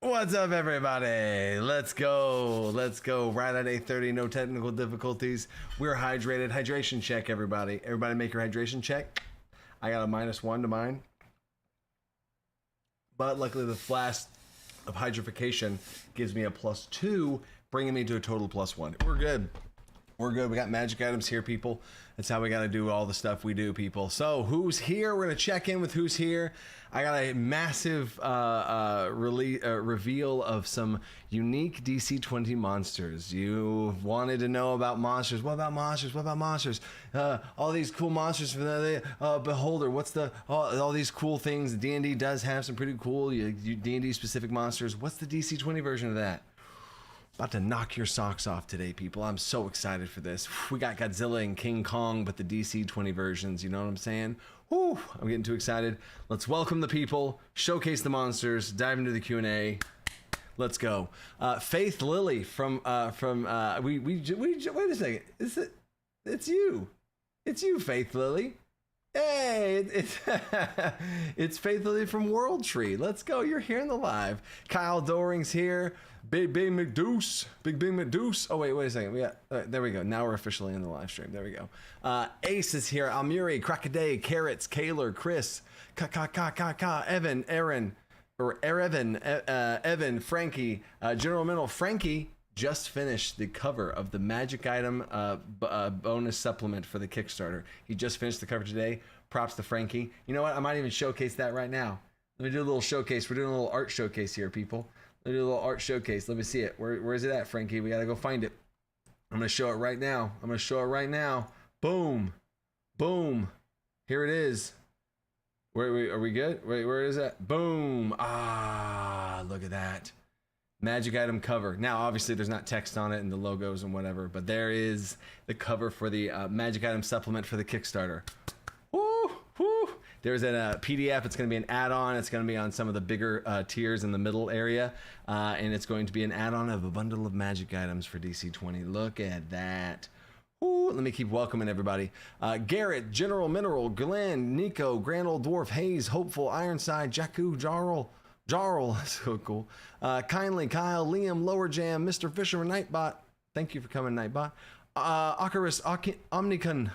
What's up, everybody? Let's go. Let's go. Right at 8:30, no technical difficulties. We're hydrated. Hydration check, everybody. Everybody make your hydration check. I got a -1 to mine. But luckily, the flask of hydrification gives me a +2, bringing me to a total +1. We're good. We're good. We got magic items here, people. That's how we got to do all the stuff we do, people. So who's here? We're going to check in with who's here. I got a massive reveal of some unique DC20 monsters. You wanted to know about monsters. What about monsters? What about monsters? All these cool monsters from the Beholder. What's the all these cool things? D&D does have some pretty cool D&D specific monsters. What's the DC20 version of that? About to knock your socks off today, people. I'm so excited for this. We got Godzilla and King Kong, but the DC20 versions, you know what I'm saying? Whew, I'm getting too excited. Let's welcome the people, showcase the monsters, dive into the Q&A. Let's go. Faith Lily from wait a second. It's you. It's you, Faith Lily. Hey, it's Faith Lily from World Tree. Let's go. You're here in the live. Kyle Doring's here. Big McDeuce. Big McDeuce. Oh, wait a second. We got, there we go. Now we're officially in the live stream. There we go. Ace is here. Almuri, Crocodile, Carrots, Kaler, Chris, Evan, Aaron, Evan, Frankie, General Mental. Frankie just finished the cover of the magic item bonus supplement for the Kickstarter. He just finished the cover today. Props to Frankie. You know what? I might even showcase that right now. Let me do a little showcase. We're doing a little art showcase here, people. Let me do a little art showcase. Let me see it. Where is it at, Frankie? We gotta go find it. I'm gonna show it right now. Boom. Boom. Here it is. Are we good? Wait, where is that? Boom. Ah, look at that. Magic item cover. Now, obviously, there's not text on it and the logos and whatever, but there is the cover for the magic item supplement for the Kickstarter. Woo, woo. There's a PDF. It's going to be an add-on. It's going to be on some of the bigger tiers in the middle area, and it's going to be an add-on of a bundle of magic items for DC20. Look at that. Ooh, let me keep welcoming everybody. Garrett, General Mineral, Glenn, Nico, Grand Old Dwarf, Hayes, Hopeful, Ironside, Jakku, Jarl, that's so cool. Kindly, Kyle, Liam, Lower Jam, Mr. Fisherman, Nightbot. Thank you for coming, Nightbot. Ocarus, Omnicon,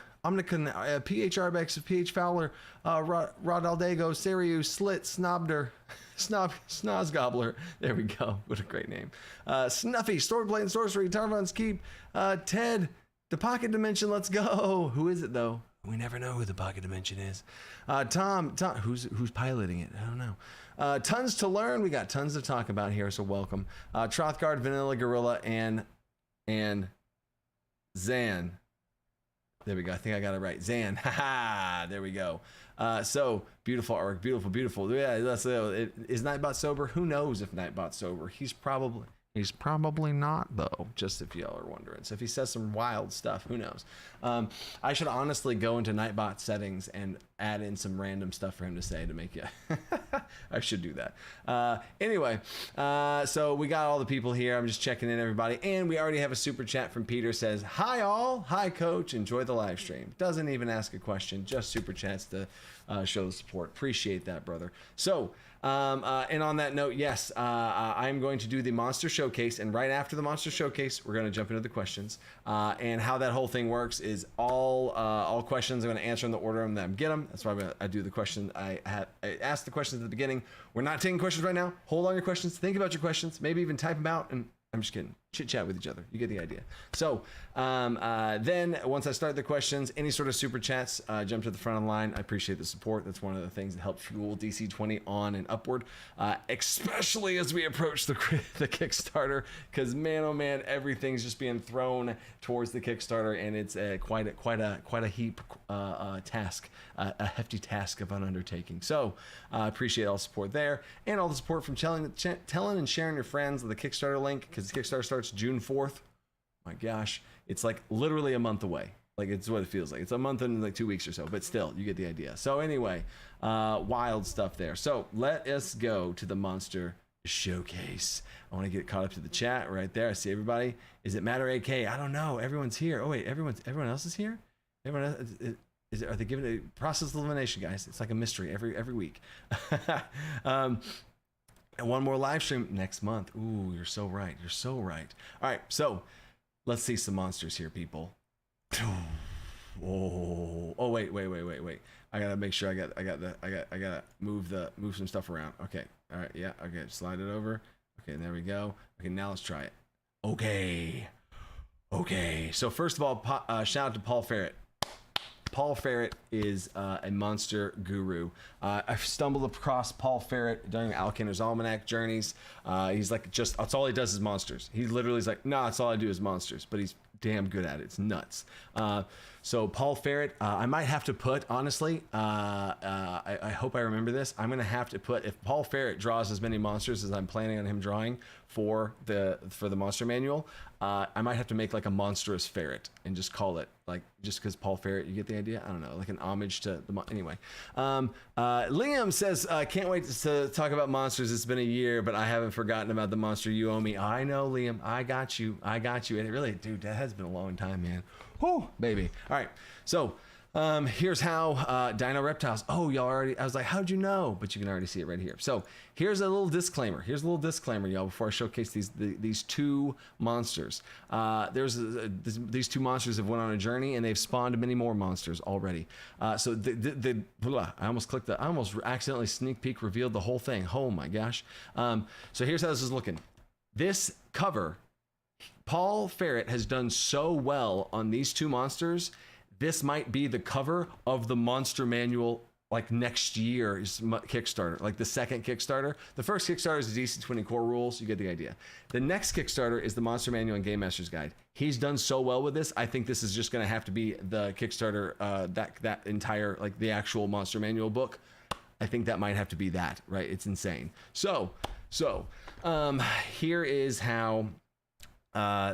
PH Arbex, PH Fowler, Rodaldego, Sarius, Slit, Snobder, Snozgobbler. There we go. What a great name. Snuffy, Swordblade and Sorcery, Tarvan's Keep, Ted, The Pocket Dimension, let's go. Who is it though? We never know who the Pocket Dimension is. Tom, who's piloting it? I don't know. Tons to learn. We got tons to talk about here, so welcome. Trothgard, Vanilla Gorilla, and Zan. There we go. I think I got it right. Zan. Haha. There we go. So beautiful artwork. Beautiful. Yeah. Is Nightbot sober? Who knows if Nightbot's sober? He's probably not, though, just if y'all are wondering. So if he says some wild stuff, who knows? I should honestly go into Nightbot settings and add in some random stuff for him to say to make you... I should do that. Anyway, so we got all the people here. I'm just checking in, everybody. And we already have a super chat from Peter. Says, hi, all. Hi, coach. Enjoy the live stream. Doesn't even ask a question. Just super chats to show the support. Appreciate that, brother. So... and on that note, yes, I'm going to do the monster showcase, and right after the monster showcase, we're going to jump into the questions. And how that whole thing works is all questions I'm going to answer in the order of them. Get them. That's why I do the question. I ask the questions at the beginning. We're not taking questions right now. Hold on your questions. Think about your questions. Maybe even type them out. And I'm just kidding. Chit chat with each other. You get the idea. So then once I start the questions, any sort of super chats, jump to the front of the line. I appreciate the support. That's one of the things that help fuel DC20 on and upward, especially as we approach the Kickstarter, because man, oh man, everything's just being thrown towards the Kickstarter, and it's quite a heap task, a hefty task of an undertaking. So I appreciate all the support there, and all the support from telling and sharing your friends the Kickstarter link, because the Kickstarter starts June 4th. My gosh, it's like literally a month away. Like, it's what it feels like. It's a month and like 2 weeks or so, but still, you get the idea. So anyway, wild stuff there. So let us go to the monster showcase. I want to get caught up to the chat right there. I see everybody. Is it Matter AK? I don't know. Everyone's here. Oh wait, everyone else is here? Everyone else, are they giving a process of elimination, guys? It's like a mystery every week. And one more live stream next month. Ooh, you're so right. You're so right. All right, so let's see some monsters here, people. Oh, wait. I gotta make sure I gotta move some stuff around. Okay, all right, yeah, okay, slide it over. Okay, there we go. Okay, now let's try it. Okay. So first of all, shout out to Paul Ferret. Paul Ferret is a monster guru. I've stumbled across Paul Ferret during Alkinder's Almanac journeys. He's like, that's all he does is monsters. He literally is like, that's all I do is monsters, but he's damn good at it. It's nuts. So Paul Ferret, I might have to put, honestly, I hope I remember this. I'm going to have to put, if Paul Ferret draws as many monsters as I'm planning on him drawing for the monster manual, I might have to make like a monstrous ferret and just call it, like, just because Paul Ferret, you get the idea? I don't know, like an homage to the, anyway. Liam says, can't wait to talk about monsters. It's been a year, but I haven't forgotten about the monster you owe me. I know, Liam, I got you. And it really, dude, that has been a long time, man. Whoo, baby. All right, so here's how Dino Reptiles. Oh, y'all already, I was like, how'd you know? But you can already see it right here. So here's a little disclaimer. Y'all, before I showcase these two monsters. These two monsters have went on a journey and they've spawned many more monsters already. So I almost accidentally sneak peek revealed the whole thing. Oh my gosh. So here's how this is looking. This cover, Paul Ferret has done so well on these two monsters. This might be the cover of the monster manual, like next year's Kickstarter, like the second Kickstarter. The first Kickstarter is the DC20 core rules. You get the idea. The next Kickstarter is the monster manual and game master's guide. He's done so well with this. I think this is just going to have to be the Kickstarter, that entire, like the actual monster manual book. I think that might have to be that, right? It's insane. So here is how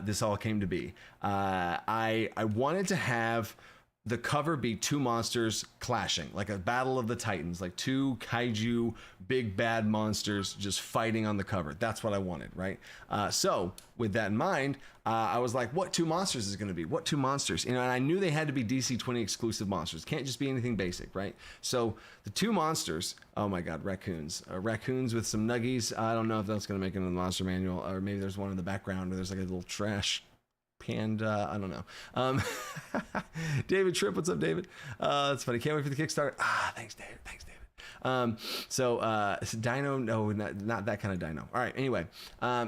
this all came to be. I wanted to have the cover be two monsters clashing, like a battle of the titans, like two kaiju big bad monsters just fighting on the cover. That's what I wanted, right? So with that in mind, I was like, what two monsters is going to be? What two monsters? You know, and I knew they had to be DC20 exclusive monsters. Can't just be anything basic, right? So the two monsters, oh my God, raccoons. Raccoons with some nuggies. I don't know if that's going to make it in the monster manual, or maybe there's one in the background where there's like a little trash panda. I don't know. David Tripp, what's up, David? That's funny. Can't wait for the Kickstarter. Thanks, David. So dino, no, not that kind of dino. All right, anyway,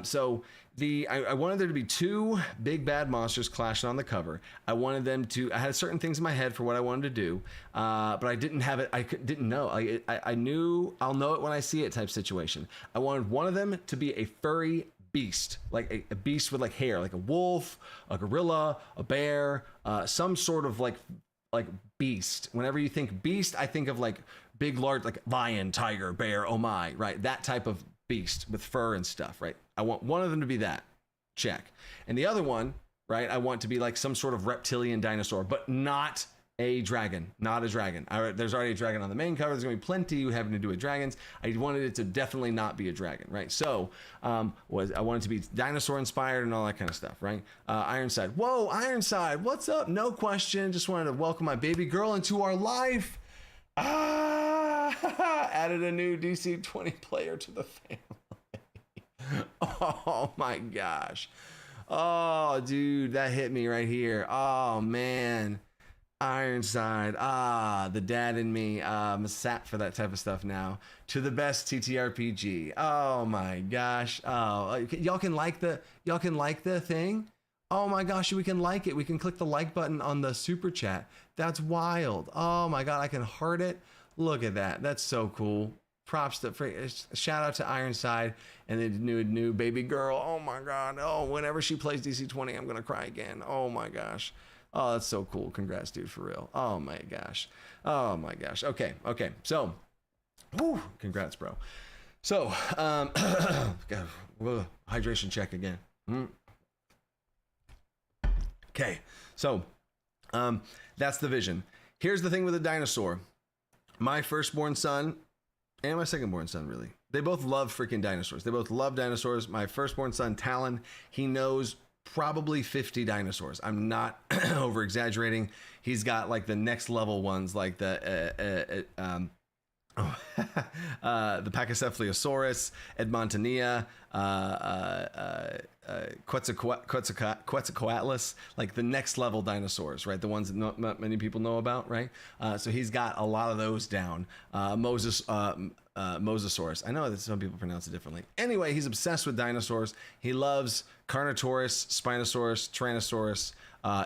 so I wanted there to be two big bad monsters clashing on the cover. I wanted them to, I had certain things in my head for what I wanted to do, but I didn't have it. Didn't know. I knew I'll know it when I see it type situation. I wanted one of them to be a furry beast, like a beast with like hair, like a wolf, a gorilla, a bear, some sort of like beast. Whenever you think beast, I think of like big, large, like lion, tiger, bear, oh my, right? That type of beast with fur and stuff, right? I want one of them to be that, check. And the other one, right, I want to be like some sort of reptilian dinosaur, but not a dragon, not a dragon. There's already a dragon on the main cover. There's gonna be plenty having to do with dragons. I wanted it to definitely not be a dragon, right? So I wanted to be dinosaur inspired and all that kind of stuff, right? Ironside, whoa, Ironside, what's up? No question. Just wanted to welcome my baby girl into our life. Added a new DC20 player to the family. Oh my gosh. Oh, dude, that hit me right here. Oh man. Ironside, the dad in me. I'm a sap for that type of stuff now. To the best TTRPG. Oh my gosh. Oh, y'all can like the thing. Oh my gosh, we can like it. We can click the like button on the super chat. That's wild. Oh my God, I can heart it. Look at that. That's so cool. Props to shout out to Ironside and the new baby girl. Oh my God. Oh, whenever she plays DC20, I'm gonna cry again. Oh my gosh. Oh, that's so cool. Congrats, dude, for real. Oh my gosh. Okay. So, whew, congrats, bro. So, hydration check again. Okay. So, that's the vision. Here's the thing with a dinosaur. My firstborn son and my secondborn son, really, they both love freaking dinosaurs. They both love dinosaurs. My firstborn son, Talon, he knows probably 50 dinosaurs. I'm not over exaggerating. He's got like the next level ones, like the The Pachycephalosaurus, Edmontonia, Quetzalcoatlus, like the next level dinosaurs, right? The ones that not many people know about, right? So he's got a lot of those down. Mosasaurus. I know that some people pronounce it differently. Anyway, he's obsessed with dinosaurs. He loves Carnotaurus, Spinosaurus, Tyrannosaurus,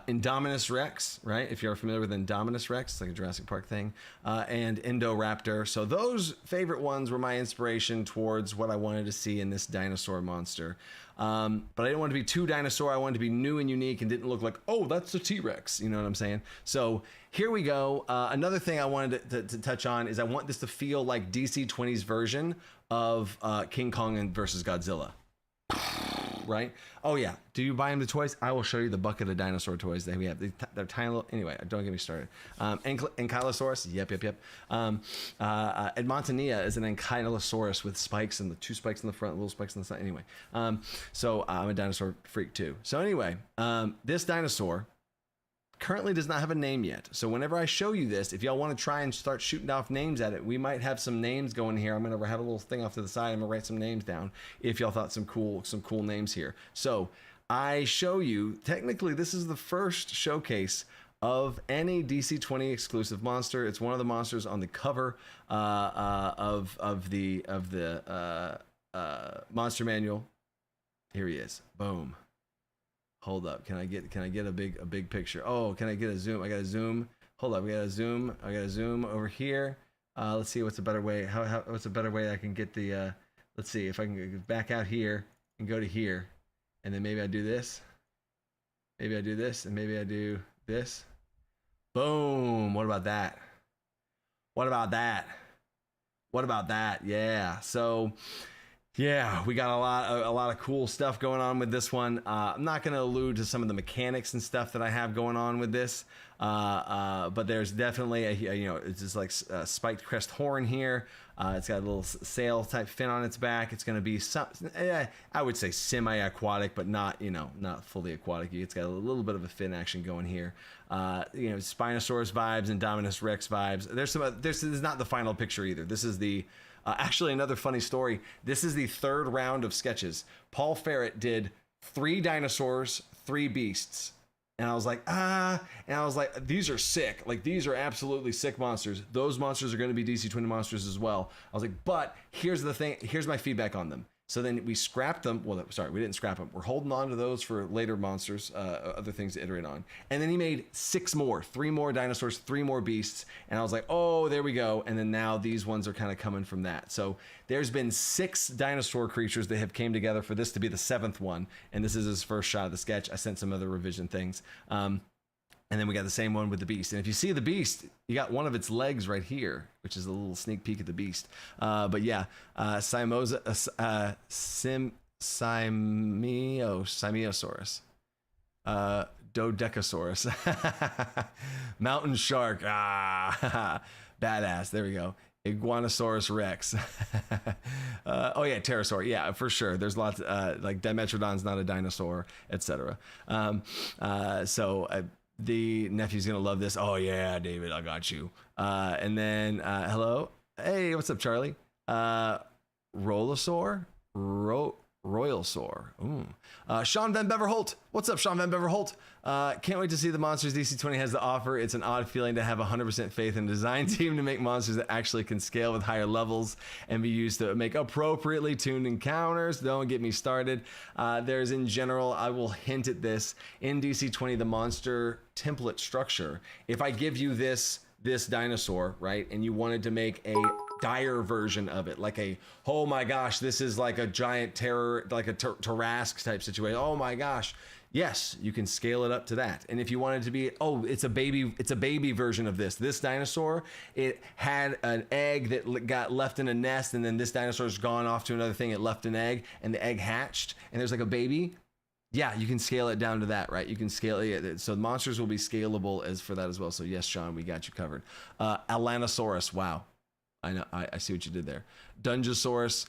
Indominus Rex, right? If you're familiar with Indominus Rex, it's like a Jurassic Park thing, and Indoraptor. So those favorite ones were my inspiration towards what I wanted to see in this dinosaur monster. But I didn't want to be too dinosaur. I wanted to be new and unique and didn't look like, oh, that's a T-Rex. You know what I'm saying? So here we go. Another thing I wanted to touch on is I want this to feel like DC20's version of King Kong versus Godzilla. Right? Oh yeah. Do you buy him the toys? I will show you the bucket of dinosaur toys that we have. They're tiny little. Anyway, don't get me started. Ankylosaurus. Yep. Edmontonia is an Ankylosaurus with spikes and the 2 spikes in the front, little spikes on the side. Anyway, so I'm a dinosaur freak too. So anyway, this dinosaur currently does not have a name yet. So whenever I show you this, if y'all want to try and start shooting off names at it, we might have some names going here. I'm going to have a little thing off to the side. I'm going to write some names down if y'all thought some cool names here. So I show you, technically this is the first showcase of any DC20 exclusive monster. It's one of the monsters on the cover of the monster manual. Here he is. Boom. Hold up. Can I get a big picture? Oh, can I get a zoom? I got a zoom. Hold up. We got a zoom. I got a zoom over here. Let's see what's a better way. What's a better way I can get the let's see if I can get back out here and go to here. And then maybe I do this. Maybe I do this and maybe I do this. Boom. What about that? What about that? What about that? Yeah. So yeah, we got a lot of cool stuff going on with this one. I'm not going to allude to some of the mechanics and stuff that I have going on with this, but there's definitely it's just like a spiked crest horn here. It's got a little sail type fin on its back. It's going to be I would say semi-aquatic, but not fully aquatic. It's got a little bit of a fin action going here. Spinosaurus vibes and Indominus Rex vibes. This is not the final picture either. This is the actually, another funny story. This is the 3rd round of sketches. Paul Ferret did 3 dinosaurs, 3 beasts. And I was like, and I was like, these are sick. Like, these are absolutely sick monsters. Those monsters are going to be DC20 monsters as well. I was like, but here's the thing. Here's my feedback on them. So then we scrapped them. Well, sorry, we didn't scrap them. We're holding on to those for later monsters, other things to iterate on. And then he made 6 more, 3 more dinosaurs, 3 more beasts. And I was like, oh, there we go. And then now these ones are kind of coming from that. So there's been 6 dinosaur creatures that have came together for this to be the 7th one. And this is his first shot of the sketch. I sent some other revision things. And then we got the same one with the beast. And if you see the beast, you got one of its legs right here, which is a little sneak peek at the beast. But yeah, Simiosaurus, Dodecasaurus, mountain shark, badass. There we go. Iguanosaurus Rex. Oh yeah, pterosaur. Yeah, for sure. There's lots like Dimetrodon's not a dinosaur, etc. The nephew's gonna love this. Oh yeah, David, I got you. And then hello, hey, what's up, Charlie? Royalosaur, Royalsaur. Sean Van Beverholt. What's up, Sean Van Beverholt? Can't wait to see the monsters DC20 has to offer. It's an odd feeling to have 100% faith in the design team to make monsters that actually can scale with higher levels and be used to make appropriately tuned encounters. Don't get me started. There's in general, I will hint at this, in DC20, the monster template structure. If I give you this dinosaur, right, and you wanted to make a dire version of it, like oh my gosh, this is like a giant terror, like a Tarrasque type situation. Oh my gosh. Yes, you can scale it up to that. And if you wanted to be, it's a baby version of this dinosaur, it had an egg that got left in a nest, and then this dinosaur's gone off to another thing, it left an egg, and the egg hatched, and there's like a baby. Yeah, you can scale it down to that, right? You can scale it. So monsters will be scalable as for that as well. So yes, Sean, we got you covered. Alanosaurus, wow. I know, I see what you did there. Dungeosaurus,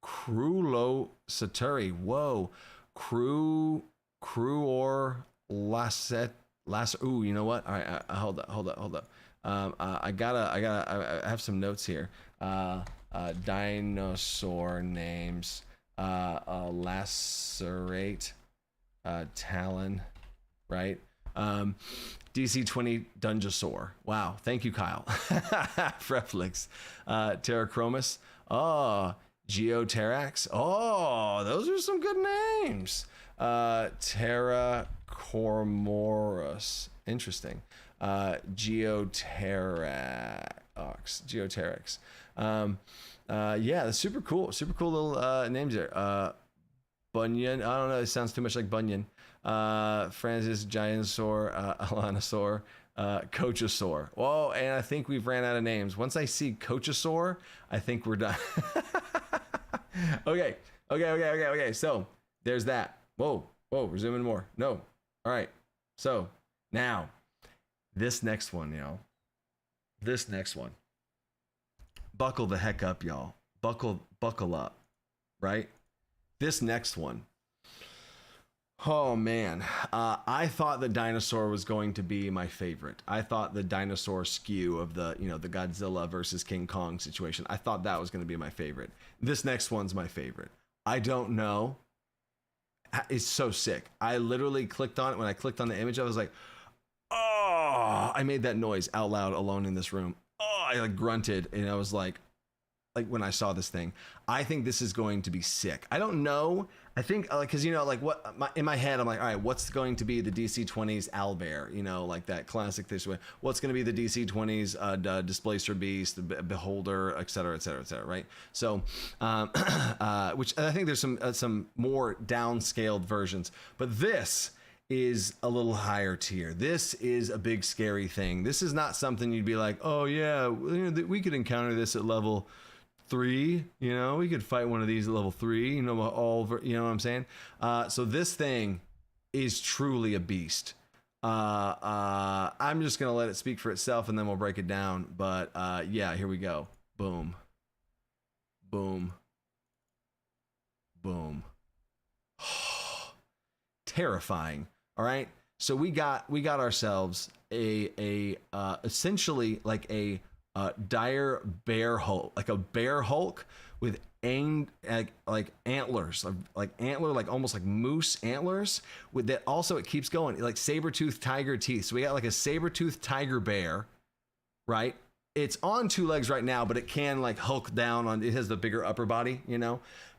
Crulosaturi, whoa. Cruor Lasset, ooh, you know what? All right, hold up. I have some notes here. Dinosaur names. Lacerate. Talon. Right. DC20 Dungeosaur. Wow. Thank you, Kyle. Freflix. Terrachromis. Oh, Geoterax. Oh, those are some good names. Terracormorus. Interesting. Geoterax. Yeah, that's super cool. Super cool little names there. Bunyan. I don't know. It sounds too much like Bunyan. Francis Giantosaur, Alanosaur, Cochosaur. Whoa, and I think we've ran out of names. Once I see Cochosaur, I think we're done. Okay. So there's that. Whoa, we're zooming more. No. All right. So now this next one, y'all. This next one. Buckle the heck up, y'all. Buckle up. Right? This next one. Oh man, I thought the dinosaur was going to be my favorite. I thought the dinosaur skew of the Godzilla versus King Kong situation. I thought that was going to be my favorite. This next one's my favorite. I don't know. It's so sick. I literally clicked on it. When I clicked on the image, I was like, oh, I made that noise out loud alone in this room. Oh, I like grunted, and I was like when I saw this thing, I think this is going to be sick. I don't know. I think because in my head I'm like, all right, what's going to be the DC20's Owlbear? Like that classic this way. What's going to be the DC20's Displacer Beast, the Beholder, et cetera, right? So, which I think there's some more downscaled versions, but this is a little higher tier. This is a big scary thing. This is not something you'd be like, oh yeah, we could encounter this at level 3, we could fight one of these at level 3, all, what I'm saying? So this thing is truly a beast. I'm just going to let it speak for itself and then we'll break it down. But yeah, here we go. Boom. Terrifying. All right. So we got ourselves a essentially like a dire bear hulk, like a bear hulk with like antlers, like almost like moose antlers. With that, also it keeps going like saber-toothed tiger teeth. So we got like a saber-toothed tiger bear, right? It's on 2 legs right now, but it can like hulk down on. It has the bigger upper body,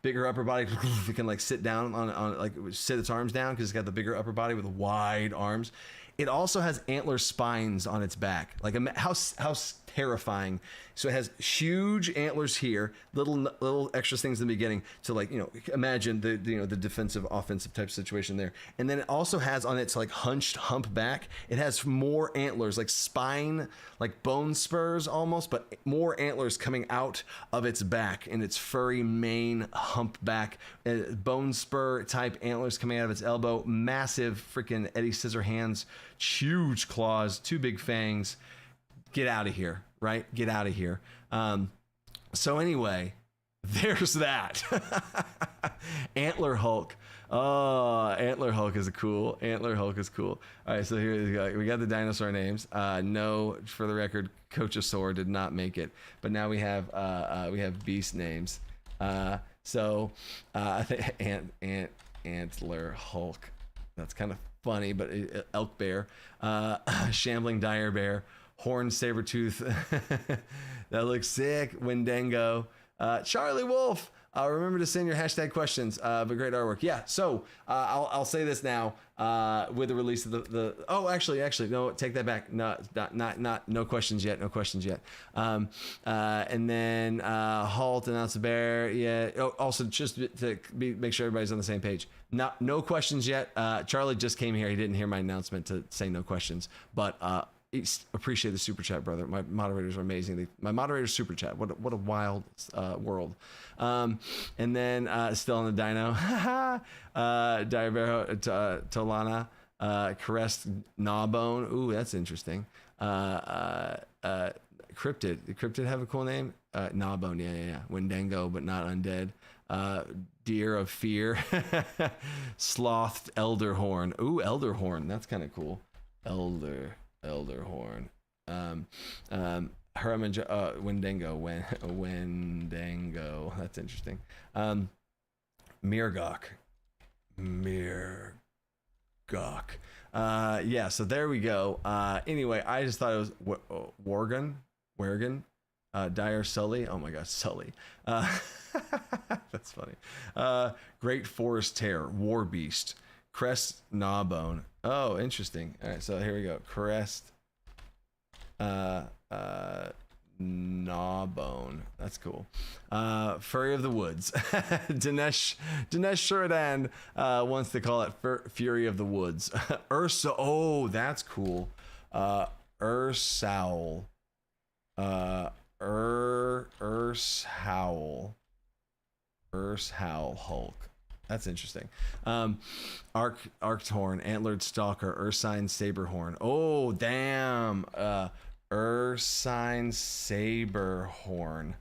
bigger upper body. It can like sit down on like sit its arms down because it's got the bigger upper body with wide arms. It also has antler spines on its back. Like how terrifying. So it has huge antlers here, little extra things in the beginning to like, imagine the defensive offensive type situation there. And then it also has on its like hunched hump back, it has more antlers, like spine, like bone spurs almost, but more antlers coming out of its back and its furry mane, hump back, bone spur type antlers coming out of its elbow, massive freaking Eddie Scissorhands, huge claws, 2 big fangs. Get out of here, right? Get out of here. So anyway, there's that. Antler Hulk. Oh, Antler Hulk is cool. Antler Hulk is cool. All right, so here we got the dinosaur names. No, for the record, Cochosaur did not make it, but now we have beast names. So I think Antler Hulk. That's kind of funny, but elk bear, shambling dire bear, horned saber-tooth. That looks sick. Wendigo. Charlie Wolf. Remember to send your hashtag questions. But great artwork. Yeah. So I'll say this now. With the release of the oh, actually, no, take that back. No, not no questions yet. No questions yet. And then Halt announced a bear. Yeah. Oh, also just to make sure everybody's on the same page. No questions yet. Charlie just came here. He didn't hear my announcement to say no questions, but appreciate the super chat, brother. My moderators are amazing. My moderators super chat. What a wild world. And then still on the dino, Diabero Tolana, Caressed Gnawbone. Ooh, that's interesting. Cryptid. Did Cryptid have a cool name? Gnawbone. Yeah. Wendigo, but not undead. Deer of Fear. Slothed Elderhorn. Ooh, Elderhorn. That's kind of cool. Elderhorn. Wendigo. Wendigo. That's interesting. Mirgok. Yeah, so there we go. Anyway, I just thought it was Worgen, Dire Sully. Oh my gosh, Sully. That's funny. Great Forest Terror, War Beast, Crest Gnawbone. Oh, interesting. All right, so here we go. Crest Gnawbone. That's cool. Furry of the Woods. Dinesh Sheridan wants to call it Fury of the Woods. Ursa. Oh, that's cool. Ursowl. Ursowl Hulk. That's interesting. Arctorn, Antlered Stalker, Ursine Saberhorn. Oh, damn. Ursine Saberhorn.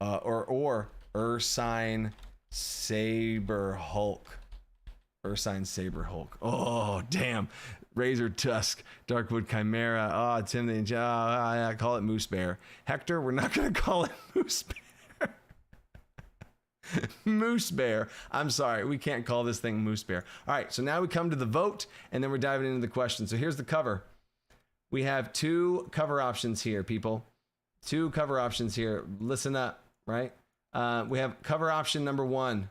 Or Ursine Saber Hulk. Ursine Saber Hulk. Oh, damn. Razor Tusk, Darkwood Chimera. Oh, Timothy. I call it Moose Bear. Hector, we're not going to call it Moose Bear. Moose Bear. I'm sorry. We can't call this thing Moose Bear. All right. So now we come to the vote, and then we're diving into the question. So here's the cover. We have two cover options here, people. Two cover options here. Listen up, right? We have cover option number one.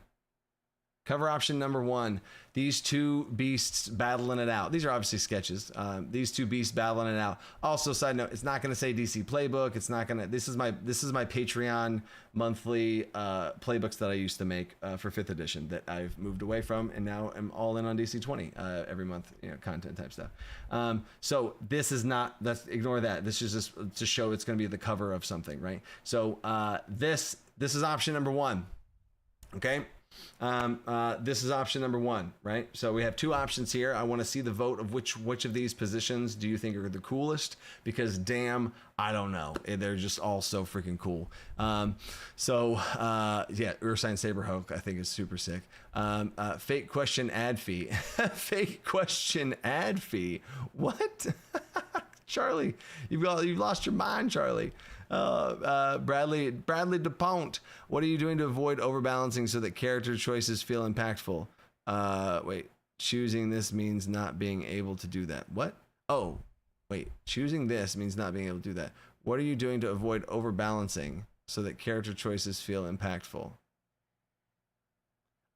Cover option number one. These two beasts battling it out. These are obviously sketches. These two beasts battling it out. Also, side note, it's not going to say DC Playbook. It's not going to. This is my Patreon monthly playbooks that I used to make for 5th edition that I've moved away from, and now I'm all in on DC20 every month. Content type stuff. So this is not. Ignore that. This is just to show it's going to be the cover of something, right? So this is option number one. Okay. This is option number one, right? So we have two options here. I want to see the vote of which of these positions do you think are the coolest? Because damn, I don't know. They're just all so freaking cool. Yeah, Ursine Saberhawk I think is super sick. Fake question ad fee. Fake question ad fee. What? Charlie, you've lost your mind, Charlie. Bradley DuPont, what are you doing to avoid overbalancing so that character choices feel impactful? Wait, choosing this means not being able to do that. What? Oh, wait, choosing this means not being able to do that. What are you doing to avoid overbalancing so that character choices feel impactful?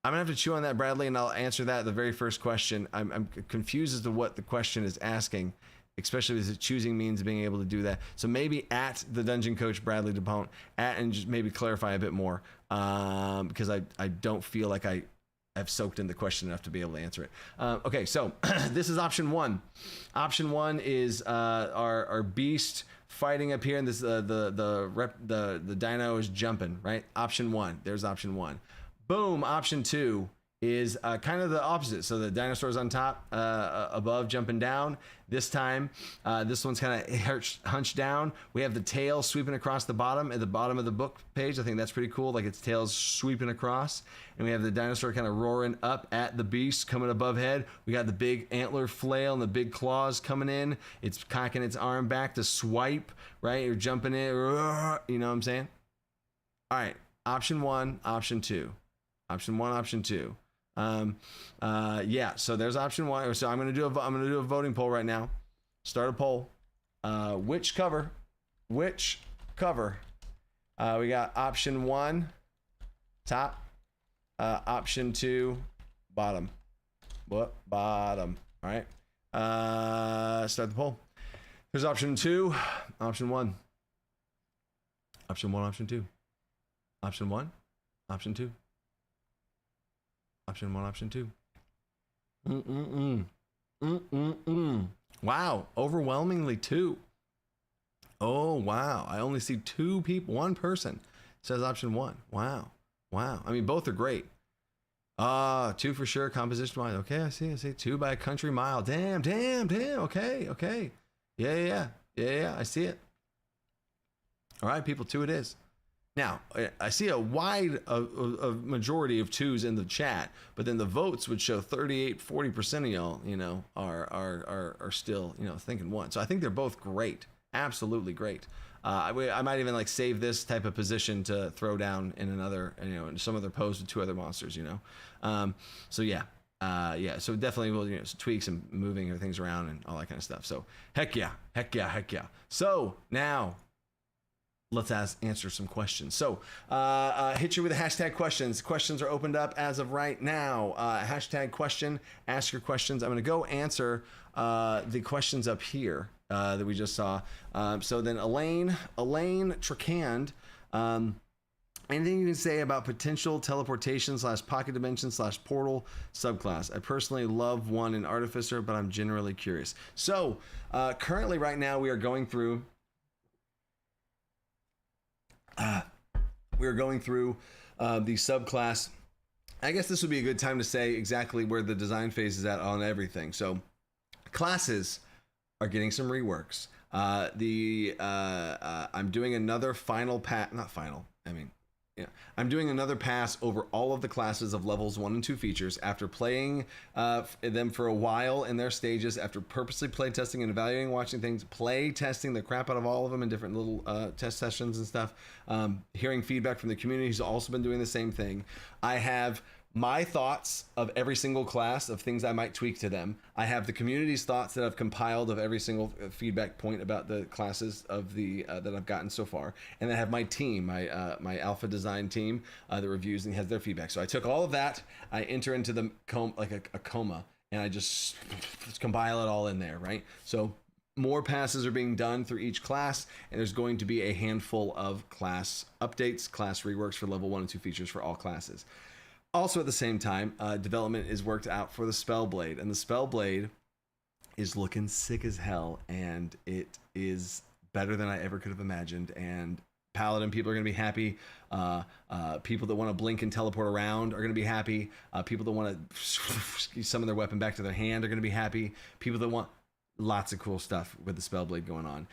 I'm gonna have to chew on that, Bradley, and I'll answer that the very first question. I'm confused as to what the question is asking, especially as choosing means being able to do that. So maybe at the Dungeon Coach Bradley DuPont, and just maybe clarify a bit more, because I don't feel like I have soaked in the question enough to be able to answer it. Okay, so this is option one. Option one is our beast fighting up here, and this the dino is jumping, right? Option one. There's option one. Boom. Option two is kind of the opposite. So the dinosaur's on top, above, jumping down. This time, this one's kind of hunched down. We have the tail sweeping across the bottom, at the bottom of the book page. I think that's pretty cool, like its tail's sweeping across. And we have the dinosaur kind of roaring up at the beast, coming above head. We got the big antler flail and the big claws coming in. It's cocking its arm back to swipe, right? You're jumping in, you know what I'm saying? All right, option one, option two. Option one, option two. Yeah, so there's option one. So I'm gonna do a voting poll right now. Start a poll. Which cover? We got option one, top. Option two, bottom. What? Bottom. All right. Start the poll. Here's option two, option one. Option one, option two. Option one, option two. Option one, option two. Wow, overwhelmingly two. Oh, wow. I only see two people. One person says option one. Wow. I mean, both are great. Two for sure, composition wise. Okay, I see. Two by a country mile. Damn. Okay. Yeah. I see it. All right, people, two it is. Now, I see a wide a majority of 2s in the chat, but then the votes would show 38-40% of y'all, are still, thinking 1. So I think they're both great, absolutely great. I might even like save this type of position to throw down in another, in some other pose with 2 other monsters, So yeah. So definitely we'll, some tweaks and moving things around and all that kind of stuff. So heck yeah. So now let's answer some questions. So hit you with the hashtag questions. Questions are opened up as of right now. Hashtag question, ask your questions. I'm going to go answer the questions up here that we just saw. So then Elaine Tricand, anything you can say about potential teleportation / pocket dimension / portal subclass? I personally love one in Artificer, but I'm generally curious. So currently right now we are going through the subclass. I guess this would be a good time to say exactly where the design phase is at on everything. So classes are getting some reworks. I'm doing another I'm doing another pass over all of the classes of levels 1 and 2 features after playing them for a while in their stages, after purposely play testing and evaluating, watching things, play testing the crap out of all of them in different little test sessions and stuff, hearing feedback from the community who's also been doing the same thing. I have my thoughts of every single class of things I might tweak to them. I have the community's thoughts that I've compiled of every single feedback point about the classes of the that I've gotten so far, and I have my team, my alpha design team that reviews and has their feedback. So I took all of that, I enter into the a coma, and I just compile it all in there, right? So more passes are being done through each class, and there's going to be a handful of class updates, class reworks for level 1 and 2 features for all classes. Also, at the same time, development is worked out for the Spellblade, and the Spellblade is looking sick as hell, and it is better than I ever could have imagined. And Paladin people are going to be happy. People that want to blink and teleport around are going to be happy. People that want to summon their weapon back to their hand are going to be happy. People that want lots of cool stuff with the Spellblade going on,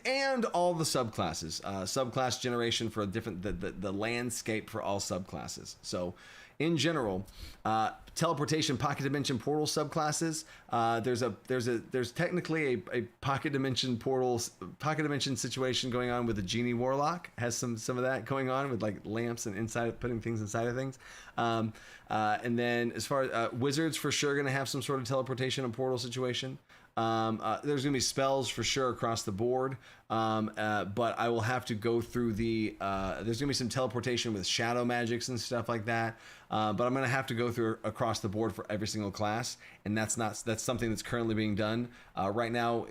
and all the subclasses, subclass generation for the landscape for all subclasses. So in general, teleportation, pocket dimension, portal subclasses, there's technically a pocket dimension situation going on with the genie warlock. Has some of that going on with like lamps and putting things inside of things. And then as far as wizards, for sure going to have some sort of teleportation and portal situation. There's going to be spells for sure across the board, but I will have to go through there's going to be some teleportation with shadow magics and stuff like that, but I'm going to have to go through across the board for every single class, and that's something that's currently being done. Right now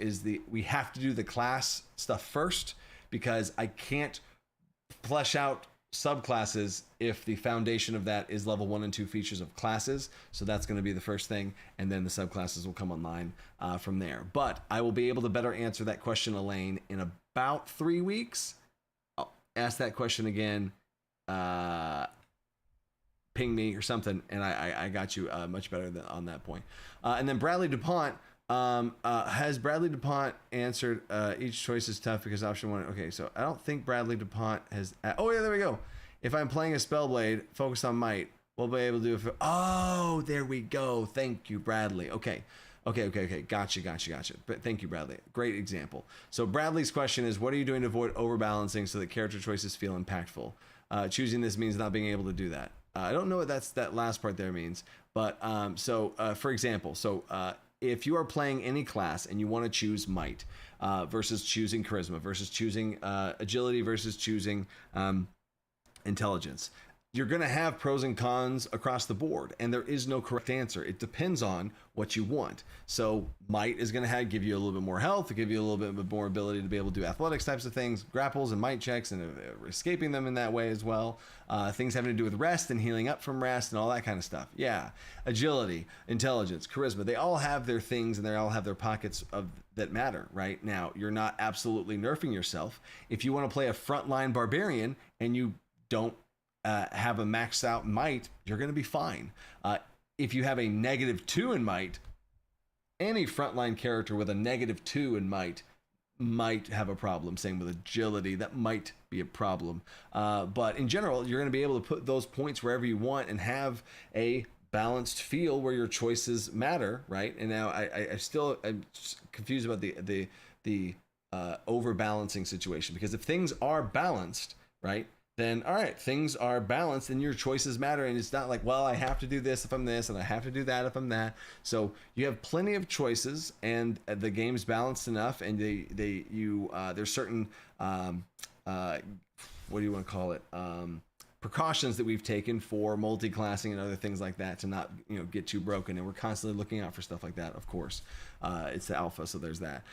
we have to do the class stuff first, because I can't flesh out subclasses if the foundation of that is level 1 and 2 features of classes. So that's going to be the first thing, and then the subclasses will come online from there. But I will be able to better answer that question, Elaine, in about 3 weeks. I'll ask that question again, ping me or something, and I got you much better on that point. And then Bradley DuPont, has Bradley DuPont answered each choice is tough because option 1. Okay, so I don't think Bradley DuPont has. Oh yeah, there we go. If I'm playing a Spellblade, focus on might, we'll be able to do it. Oh, there we go. Thank you, Bradley. Okay. Gotcha. But thank you, Bradley. Great example. So Bradley's question is, what are you doing to avoid overbalancing so that character choices feel impactful? Choosing this means not being able to do that. I don't know what that last part there means, but for example, if you are playing any class and you want to choose might versus choosing charisma versus choosing agility versus choosing intelligence, you're going to have pros and cons across the board, and there is no correct answer. It depends on what you want. So might is going to give you a little bit more health, give you a little bit more ability to be able to do athletics types of things, grapples and might checks, and escaping them in that way as well. Things having to do with rest and healing up from rest and all that kind of stuff. Yeah, agility, intelligence, charisma, they all have their things, and they all have their pockets that matter. Right now, you're not absolutely nerfing yourself. If you want to play a frontline barbarian and you don't have a maxed out might, you're going to be fine. If you have a -2 in might, any frontline character with a -2 in might might have a problem. Same with agility, that might be a problem. But in general, you're going to be able to put those points wherever you want and have a balanced feel where your choices matter, right? And now I'm confused about the overbalancing situation, because if things are balanced, right, then all right, things are balanced and your choices matter, and it's not like, well, I have to do this if I'm this and I have to do that if I'm that. So you have plenty of choices, and the game's balanced enough, and there's certain what do you want to call it, precautions that we've taken for multi-classing and other things like that to not get too broken, and we're constantly looking out for stuff like that. Of course, it's the alpha, so there's that.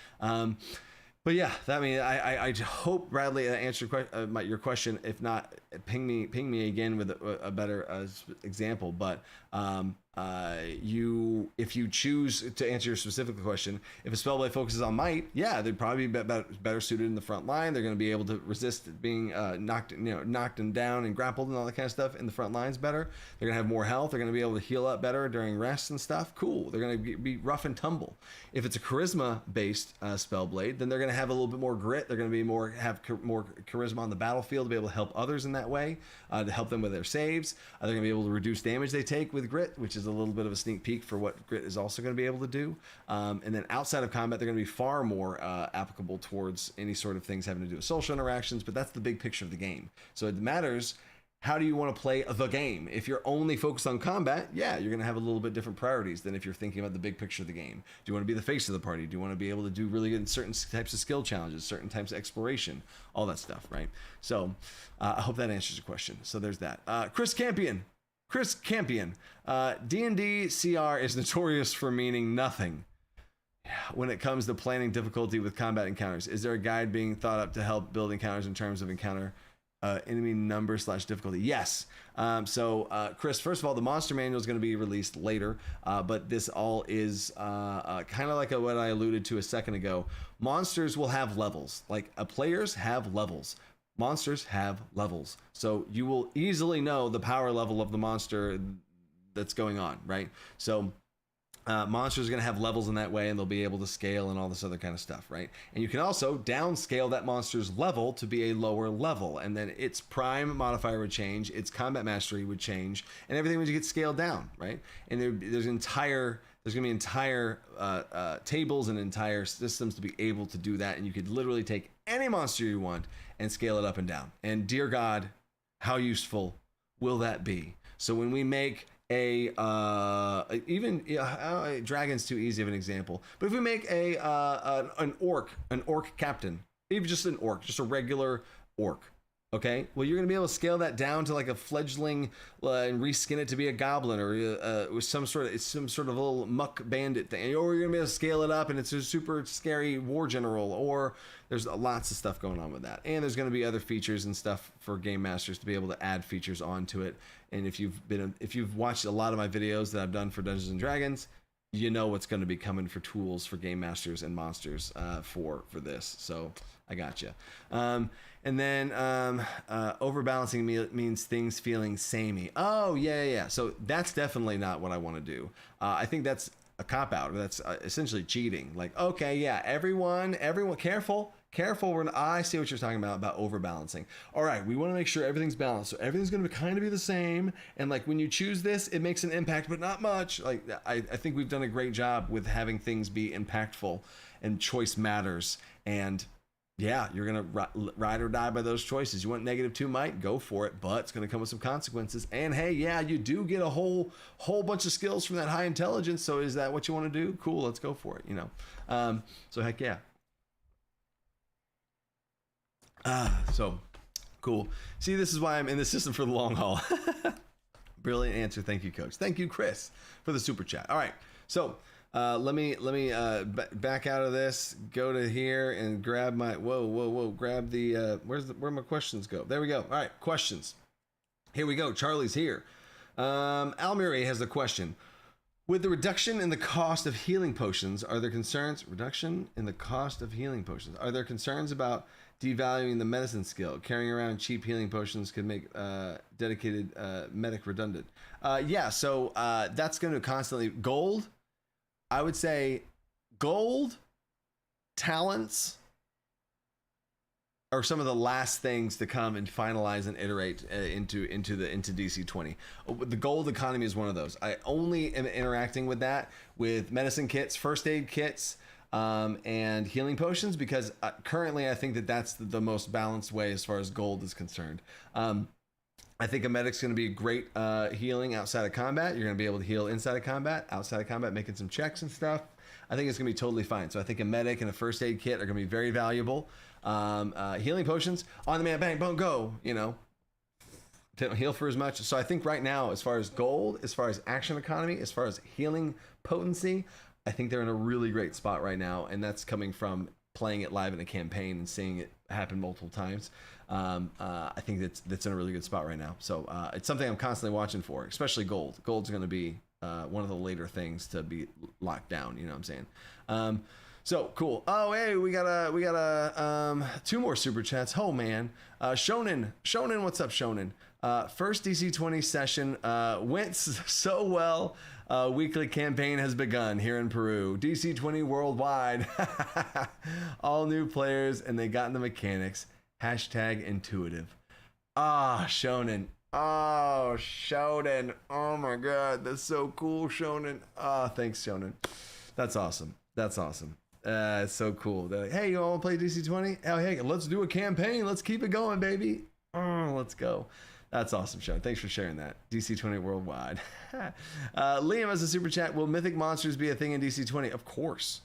But yeah, I hope, Bradley, I answered your question. If not, ping me again with a better example. But if you choose to answer your specific question, if a spellblade focuses on might, yeah, they'd probably be better suited in the front line. They're going to be able to resist being knocked and down and grappled and all that kind of stuff in the front lines better. They're going to have more health. They're going to be able to heal up better during rest and stuff. Cool. They're going to be rough and tumble. If it's a charisma based spellblade, then they're going to have a little bit more grit. They're going to be more charisma on the battlefield to be able to help others in that way, to help them with their saves. They're going to be able to reduce damage they take with grit, which is a little bit of a sneak peek for what grit is also going to be able to do. And then outside of combat, they're going to be far more applicable towards any sort of things having to do with social interactions, but that's the big picture of the game. So it matters, how do you want to play the game? If you're only focused on combat, yeah, you're going to have a little bit different priorities than if you're thinking about the big picture of the game. Do you want to be the face of the party? Do you want to be able to do really good in certain types of skill challenges, certain types of exploration, all that stuff, right? So I hope that answers your question. So there's that. Chris Campion, D&D CR is notorious for meaning nothing when it comes to planning difficulty with combat encounters. Is there a guide being thought up to help build encounters in terms of encounter enemy number / difficulty? Yes. Chris, first of all, the monster manual is going to be released later, but this all is kind of like what I alluded to a second ago. Monsters will have levels. Like players have levels. Monsters have levels. So you will easily know the power level of the monster that's going on, right? So monsters are going to have levels in that way, and they'll be able to scale and all this other kind of stuff, right? And you can also downscale that monster's level to be a lower level, and then its prime modifier would change, its combat mastery would change, and everything would get scaled down, right? And there's going to be entire tables and entire systems to be able to do that, and you could literally take any monster you want and scale it up and down. And dear God, how useful will that be? So when we make dragon's too easy of an example, but if we make an orc captain, even just an orc, just a regular orc, okay, well, you're gonna be able to scale that down to like a fledgling and reskin it to be a goblin or with some sort of little muck bandit thing, or you're gonna be able to scale it up and it's a super scary war general, or there's lots of stuff going on with that. And there's going to be other features and stuff for game masters to be able to add features onto it. And if you've watched a lot of my videos that I've done for Dungeons and Dragons, you know what's going to be coming for tools for game masters and monsters for this. So I got you. And then overbalancing means things feeling samey. Oh yeah. So that's definitely not what I want to do. I think that's a cop out. That's essentially cheating. Like, okay, yeah, everyone, careful. I see what you're talking about overbalancing. All right, we want to make sure everything's balanced. So everything's going to kind of be the same. And like when you choose this, it makes an impact, but not much. Like I think we've done a great job with having things be impactful, and choice matters. And yeah, you're going to ride or die by those choices. You want -2 might, go for it, but it's going to come with some consequences. And hey, yeah, you do get a whole bunch of skills from that high intelligence. So is that what you want to do? Cool, let's go for it, So heck yeah. So cool. See, this is why I'm in the system for the long haul. Brilliant answer. Thank you, Coach. Thank you, Chris, for the super chat. All right. So let me back out of this, go to here and grab my, grab the, where my questions go? There we go. All right. Questions. Here we go. Charlie's here. Al Murray has a question. With the reduction in the cost of healing potions, are there concerns? Reduction in the cost of healing potions. Are there concerns about devaluing the medicine skill? Carrying around cheap healing potions could make dedicated medic redundant. So that's going to constantly gold. I would say gold, talents, or some of the last things to come and finalize and iterate into DC20. The gold economy is one of those. I only am interacting with that with medicine kits, first aid kits, and healing potions, because currently I think that that's the most balanced way as far as gold is concerned. I think a medic's going to be great healing outside of combat. You're going to be able to heal inside of combat, outside of combat, making some checks and stuff. I think it's going to be totally fine. So I think a medic and a first aid kit are going to be very valuable. Healing potions, on the man, bang, boom, go, you know, don't heal for as much. So I think right now, as far as gold, as far as action economy, as far as healing potency, I think they're in a really great spot right now. And that's coming from playing it live in a campaign and seeing it happen multiple times. I think that's in a really good spot right now. So it's something I'm constantly watching for, especially gold. Gold's going to be one of the later things to be locked down. You know what I'm saying? So cool. Oh, hey, we got a 2 more super chats. Oh man, Shonen, what's up, Shonen? First DC20 session went so well. Weekly campaign has begun here in Peru. DC20 worldwide. All new players, and they got in the mechanics. Hashtag intuitive. Shonen. Oh, Shonen. Oh my God, that's so cool, Shonen. Thanks, Shonen. That's awesome. It's so cool. They're like, hey, you all want to play DC20? Oh, hey, let's do a campaign. Let's keep it going, baby. Let's go. That's awesome, Sean. Thanks for sharing that. DC20 worldwide. Liam has a super chat. Will mythic monsters be a thing in DC20? Of course.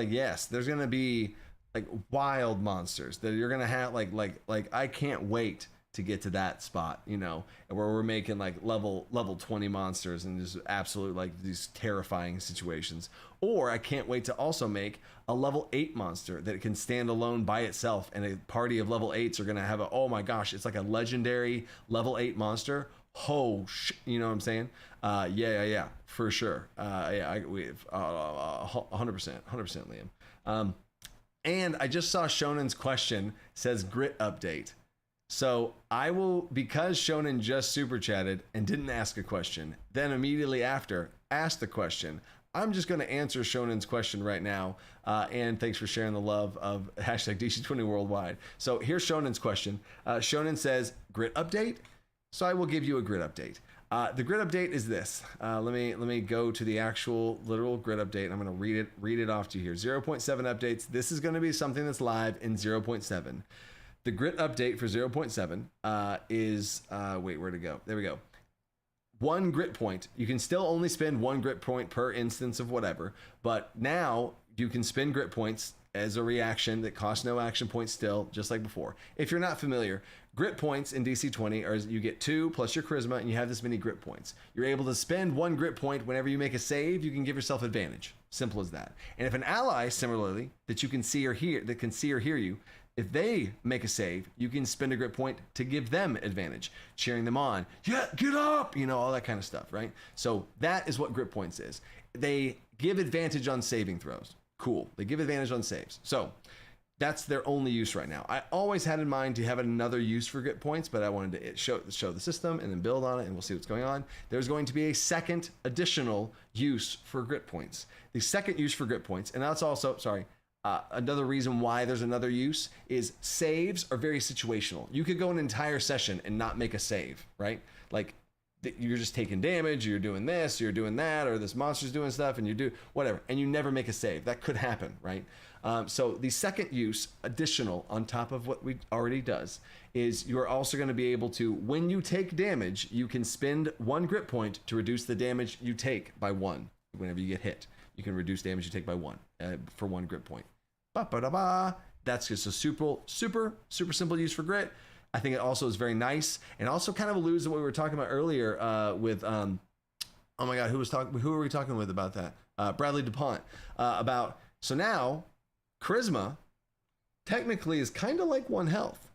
Yes. There's gonna be like wild monsters that you're gonna have. Like I can't wait to get to that spot, you know, where we're making like level 20 monsters and just absolute like these terrifying situations. Or I can't wait to also make a level 8 monster that can stand alone by itself, and a party of level 8s are gonna have oh my gosh, it's like a legendary level 8 monster. You know what I'm saying? Yeah, for sure. We've 100%, Liam. And I just saw Shonen's question says grit update. So I will, because Shonen just super chatted and didn't ask a question, then immediately after asked the question, I'm just going to answer Shonen's question right now. And thanks for sharing the love of hashtag DC20 worldwide. So here's Shonen's question. Shonen says grit update. So I will give you a grit update. The grit update is this. Let me go to the actual literal grit update. I'm going to read it off to you here. 0.7 updates. This is going to be something that's live in 0.7. The grit update for 0.7 is, wait, where'd it go? There we go. 1 grit point. You can still only spend 1 grit point per instance of whatever, but now you can spend grit points as a reaction that costs no action points still, just like before. If you're not familiar, grit points in DC20 are you get 2 plus your charisma, and you have this many grit points. You're able to spend 1 grit point whenever you make a save. You can give yourself advantage. Simple as that. And if an ally, similarly, that you can see or hear, that can see or hear you, if they make a save, you can spend a grit point to give them advantage, cheering them on. Yeah, get up, you know, all that kind of stuff, right? So that is what grit points is. They give advantage on saving throws. Cool. They give advantage on saves. So that's their only use right now. I always had in mind to have another use for grit points, but I wanted to show the system and then build on it, and we'll see what's going on. There's going to be a second additional use for grit points. The second use for grit points, and that's also, another reason why there's another use is saves are very situational. You could go an entire session and not make a save, right? Like you're just taking damage, you're doing this, you're doing that, or this monster's doing stuff, and you do whatever, and you never make a save. That could happen, right? So the second use, additional on top of what we already does, is you're also going to be able to, when you take damage, you can spend 1 grit point to reduce the damage you take by 1. Whenever you get hit, you can reduce damage you take by 1 for 1 grit point. That's just a super simple use for grit. I think it also is very nice, and also kind of alludes to what we were talking about earlier with oh my God, who were we talking with about that? Bradley DuPont about, so now charisma technically is kind of like 1 health,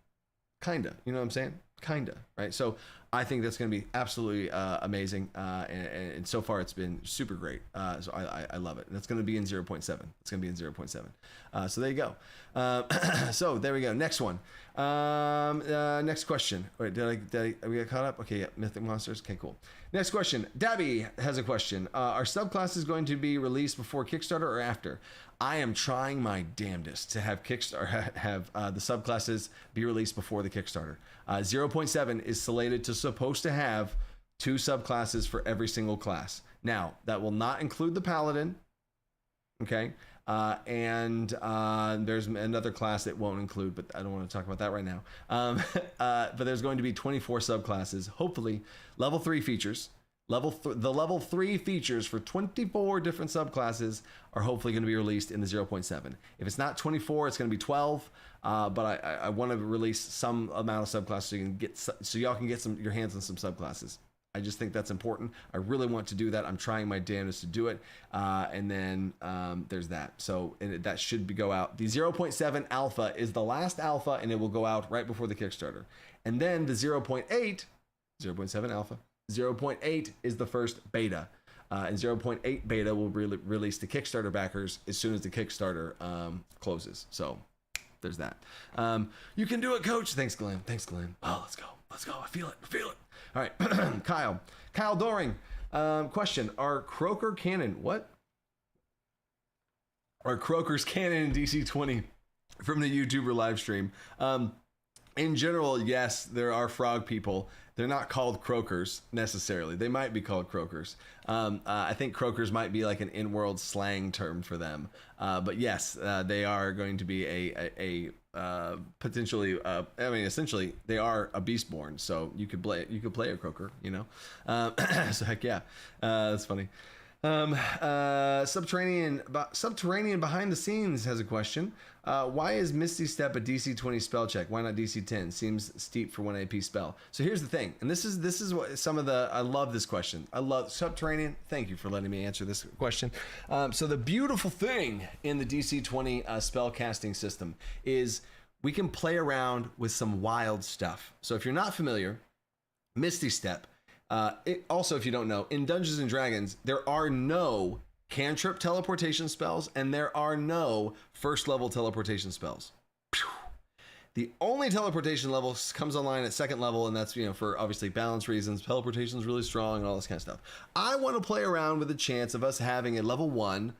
you know what I'm saying? Right? So I think that's going to be absolutely amazing, and so far it's been super great. So I love it, and it's going to be in 0.7. It's going to be in 0.7. So there you go. So there we go. Next one. Next question. Wait, we got caught up? Okay, yeah, Mythic Monsters. Okay, cool. Next question. Dabby has a question. Are subclasses going to be released before Kickstarter or after? I am trying my damnedest to have the subclasses be released before the Kickstarter. 0.7 is slated to supposed to have 2 subclasses for every single class. Now, that will not include the Paladin. Okay. And there's another class that won't include, but I don't want to talk about that right now. But there's going to be 24 subclasses, hopefully level 3 features. The level 3 features for 24 different subclasses are hopefully going to be released in the 0.7. If it's not 24, it's going to be 12. But I want to release some amount of subclasses so you can get, so y'all can get your hands on some subclasses. I just think that's important. I really want to do that. I'm trying my damnedest to do it. And then there's that. So that should go out. The 0.7 alpha is the last alpha, and it will go out right before the Kickstarter. And then the 0.7 alpha, 0.8 is the first beta. And 0.8 beta will release the Kickstarter backers as soon as the Kickstarter closes. So there's that. You can do it, Coach. Thanks, Glenn. Oh, let's go. I feel it. All right. Kyle Doring. Question. Are Croaker canon? What? Are Croakers canon in DC20 from the YouTuber live stream? In general, yes, there are frog people. They're not called croakers necessarily. They might be called croakers. I think croakers might be like an in-world slang term for them. But yes, they are going to be a potentially. I mean, essentially, they are a beastborn. So you could play a croaker. You know. So heck yeah, that's funny. Subterranean behind the scenes has a question. Why is Misty Step a DC20 spell check? Why not DC10? Seems steep for 1 AP spell. So here's the thing, and this is what some of the, I love this question. I love Subterranean. Thank you for letting me answer this question. So the beautiful thing in the DC20 spell casting system is we can play around with some wild stuff. So if you're not familiar, Misty Step. Also, if you don't know, in Dungeons and Dragons, there are no cantrip teleportation spells and there are no first level teleportation spells. The only teleportation level comes online at second level, and that's, for obviously balance reasons. Teleportation is really strong and all this kind of stuff. I want to play around with the chance of us having a level 1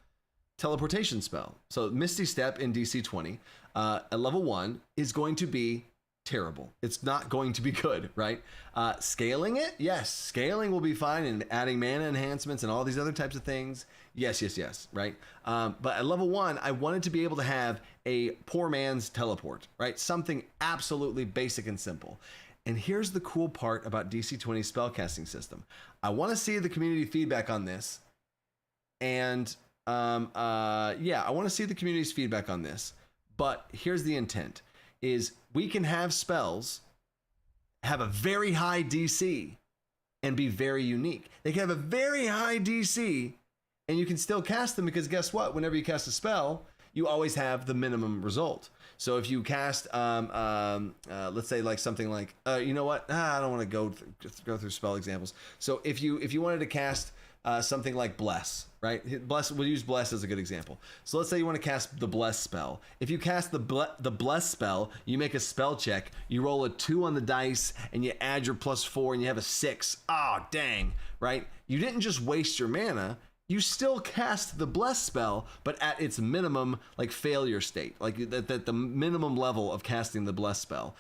teleportation spell. So Misty Step in DC20 at level 1 is going to be terrible. It's not going to be good, right? Scaling it, yes, scaling will be fine, and adding mana enhancements and all these other types of things, yes, right? But at level 1, I wanted to be able to have a poor man's teleport, right? Something absolutely basic and simple. And here's the cool part about DC20 spellcasting system. I want to see the community feedback on this, and I want to see the community's feedback on this. But here's the intent. Is we can have spells have a very high DC and be very unique. They can have a very high DC and you can still cast them, because guess what? Whenever you cast a spell, you always have the minimum result. So if you cast, let's say like something like, you know what? I don't want to go through spell examples. So if you wanted to cast something like Bless, right? We'll use Bless as a good example. So let's say you want to cast the Bless spell. If you cast the Bless spell, you make a spell check, you roll a 2 on the dice, and you add your +4, and you have a 6. Ah, dang, right? You didn't just waste your mana. You still cast the Bless spell, but at its minimum, like failure state, like that the minimum level of casting the Bless spell.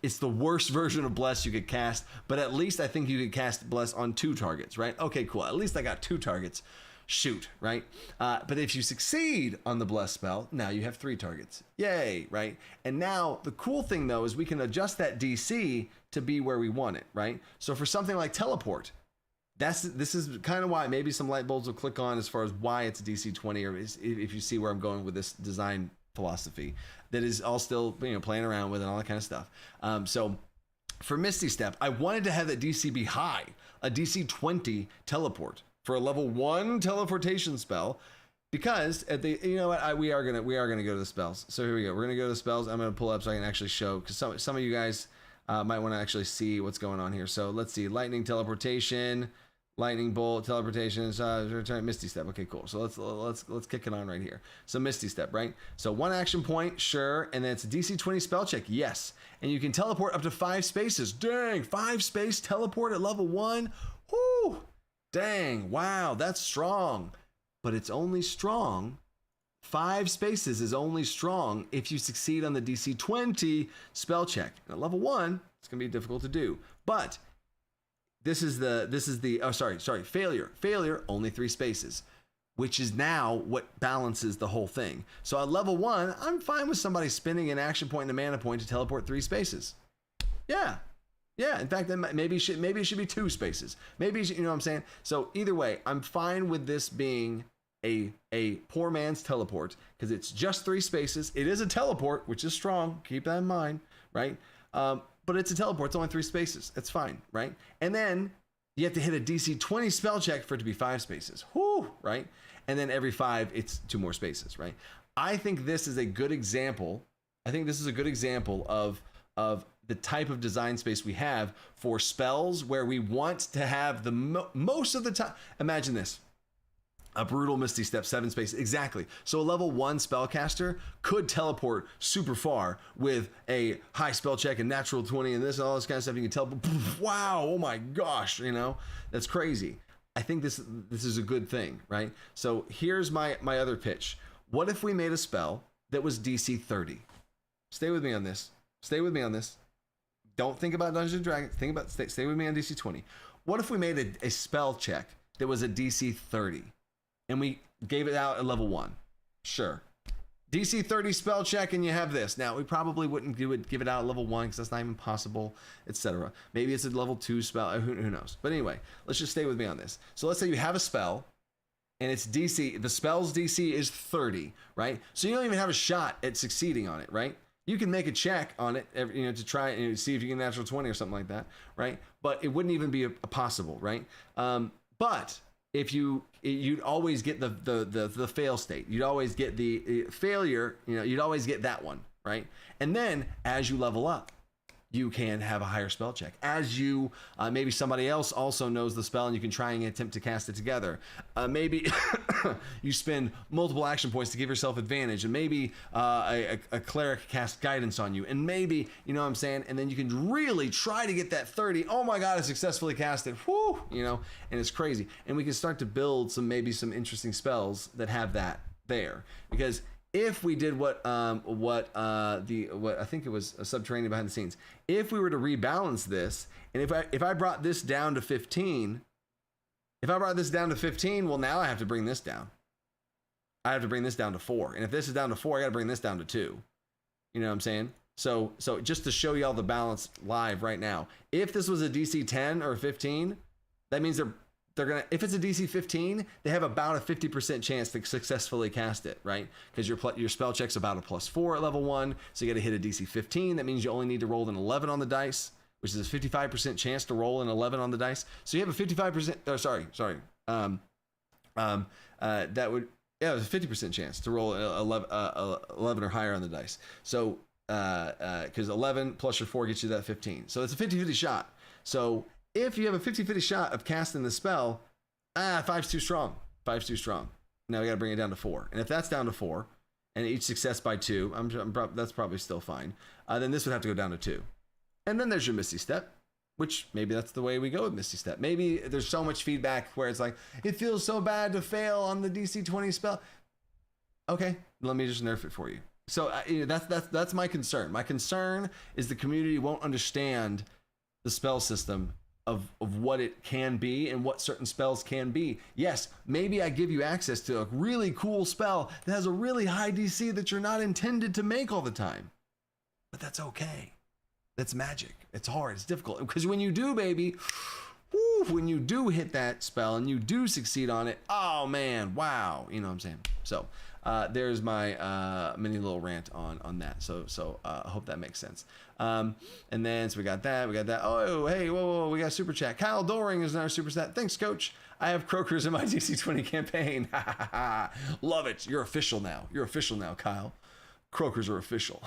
It's the worst version of Bless you could cast, but at least I think you could cast Bless on 2 targets, right? Okay, cool. At least I got 2 targets. Shoot, right? But if you succeed on the Bless spell, now you have 3 targets. Yay, right? And now the cool thing though is we can adjust that DC to be where we want it, right? So for something like Teleport, this is kind of why maybe some light bulbs will click on as far as why it's DC20, or if you see where I'm going with this design philosophy that is all still playing around with and all that kind of stuff. So for Misty Step, I wanted to have that DC be high, a DC 20 teleport for a level 1 teleportation spell, because at the we are gonna go to the spells. So here we go. We're gonna go to the spells. I'm gonna pull up so I can actually show, because some of you guys Might want to actually see what's going on here. So let's see, lightning, teleportation, lightning bolt, teleportation, return, misty step. Okay, cool. So let's kick it on right here. So misty step, right? So 1 action point, sure, and then it's a DC20 spell check, yes. And you can teleport up to 5 spaces. Dang, 5 space teleport at level 1. Whoo! Dang, wow, that's strong. But it's only strong. 5 spaces is only strong if you succeed on the DC20 spell check. And at level 1, it's gonna be difficult to do. But this is the failure. Failure, only 3 spaces, which is now what balances the whole thing. So at level 1, I'm fine with somebody spending an action point and a mana point to teleport 3 spaces. Yeah. In fact, maybe it should be 2 spaces. Maybe, you know what I'm saying? So either way, I'm fine with this being a poor man's teleport because it's just 3 spaces. It is a teleport, which is strong. Keep that in mind, right? But it's a teleport. It's only 3 spaces. It's fine, right? And then you have to hit a DC 20 spell check for it to be 5 spaces. Whoo, right? And then every 5, it's 2 more spaces, right? I think this is a good example. Of the type of design space we have for spells where we want to have the most of the time. Imagine this. A brutal misty step, 7 spaces, exactly. So a level 1 spellcaster could teleport super far with a high spell check and natural 20 and this and all this kind of stuff. You can teleport. Wow! Oh my gosh! You know, that's crazy. I think this is a good thing, right? So here's my other pitch. What if we made a spell that was DC 30? Stay with me on this. Don't think about Dungeons and Dragons. Stay with me on DC 20. What if we made a spell check that was a DC 30? And we gave it out at level 1. Sure. DC 30 spell check and you have this. Now, we probably wouldn't give it out at level 1 because that's not even possible, etc. Maybe it's a level 2 spell. Who knows? But anyway, let's just stay with me on this. So let's say you have a spell and it's DC. The spell's DC is 30, right? So you don't even have a shot at succeeding on it, right? You can make a check on it, to try and see if you get a natural 20 or something like that, right? But it wouldn't even be a possible, right? But if you'd always get the fail state. You'd always get the failure, you'd always get that one, right? And then as you level up, you can have a higher spell check. As you, maybe somebody else also knows the spell and you can try and attempt to cast it together. Maybe you spend multiple action points to give yourself advantage, and maybe a cleric casts guidance on you, and maybe, you know what I'm saying? And then you can really try to get that 30. Oh my God, I successfully cast it. Whoo, and it's crazy. And we can start to build maybe some interesting spells that have that there. Because if we did what I think it was a subterranean behind the scenes, if we were to rebalance this, and if I brought this down to 15, well, now I have to bring this down. I have to bring this down to 4, and if this is down to 4, I got to bring this down to 2. You know what I'm saying? So just to show y'all the balance live right now, if this was a DC 10 or 15, that means they're gonna, if it's a DC 15, they have about a 50% chance to successfully cast it, right? Because your spell check's about a +4 at level 1, so you got to hit a DC 15. That means you only need to roll an 11 on the dice, which is a 55% chance to roll an 11 on the dice. So you have a 55%. Oh, sorry. That would, it was a 50% chance to roll 11 or higher on the dice. So because 11 plus your 4 gets you that 15. So it's a 50-50 shot. So if you have a 50-50 shot of casting the spell, 5's too strong. 5's too strong. Now we got to bring it down to 4. And if that's down to 4, and each success by 2, that's probably still fine. Then this would have to go down to 2. And then there's your Misty Step, which maybe that's the way we go with Misty Step. Maybe there's so much feedback where it's like, it feels so bad to fail on the DC20 spell. Okay, let me just nerf it for you. So that's my concern. My concern is the community won't understand the spell system of what it can be and what certain spells can be. Yes, maybe I give you access to a really cool spell that has a really high DC that you're not intended to make all the time. But that's okay. That's magic. It's hard. It's difficult. Because when you do, baby, when you do hit that spell and you do succeed on it, oh man, wow. You know what I'm saying? So there's my mini little rant on that. So I hope that makes sense. And then, so we got that. Oh, hey, whoa, we got a super chat. Kyle Doring is in our super chat. Thanks, coach. I have croakers in my DC20 campaign. Love it. You're official now, Kyle. Croakers are official.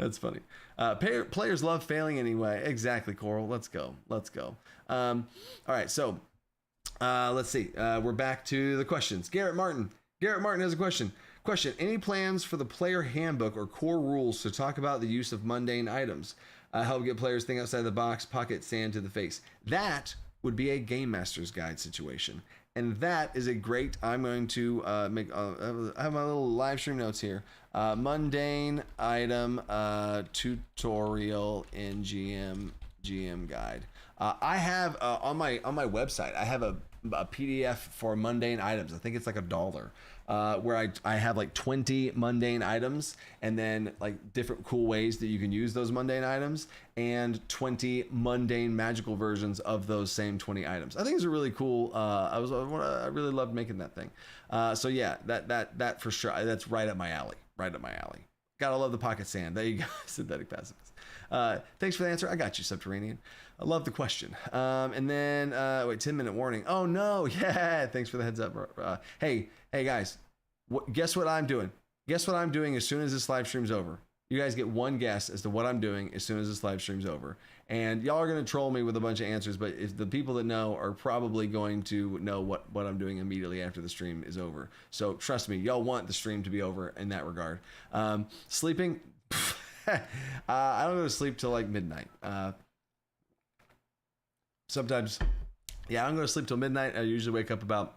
That's funny. Players love failing anyway. Exactly, Coral. Let's go. All right, so let's see. We're back to the questions. Garrett Martin has a question. Any plans for the player handbook or core rules to talk about the use of mundane items? Help get players think outside the box, pocket sand to the face. That would be a game master's guide situation. And that is a great, I'm going to I have my little live stream notes here. Mundane item tutorial in GM guide. I have on my website, I have a PDF for mundane items. I think it's like $1, where I have like 20 mundane items, and then like different cool ways that you can use those mundane items, and 20 mundane magical versions of those same 20 items. I think it's a really cool. I really loved making that thing. So yeah, that for sure. That's right up my alley. Gotta love the pocket sand. There you go. Synthetic pacifist. Thanks for the answer. I got you, Subterranean. I love the question. And then, 10-minute warning. Oh no, yeah. Thanks for the heads up. Hey guys, guess what I'm doing? Guess what I'm doing as soon as this live stream's over? You guys get one guess as to what I'm doing as soon as this live stream's over. And y'all are going to troll me with a bunch of answers, but if the people that know are probably going to know what I'm doing immediately after the stream is over. So trust me, y'all want the stream to be over in that regard. Sleeping, I don't go to sleep till like midnight. Sometimes, yeah, I don't go to sleep till midnight. I usually wake up about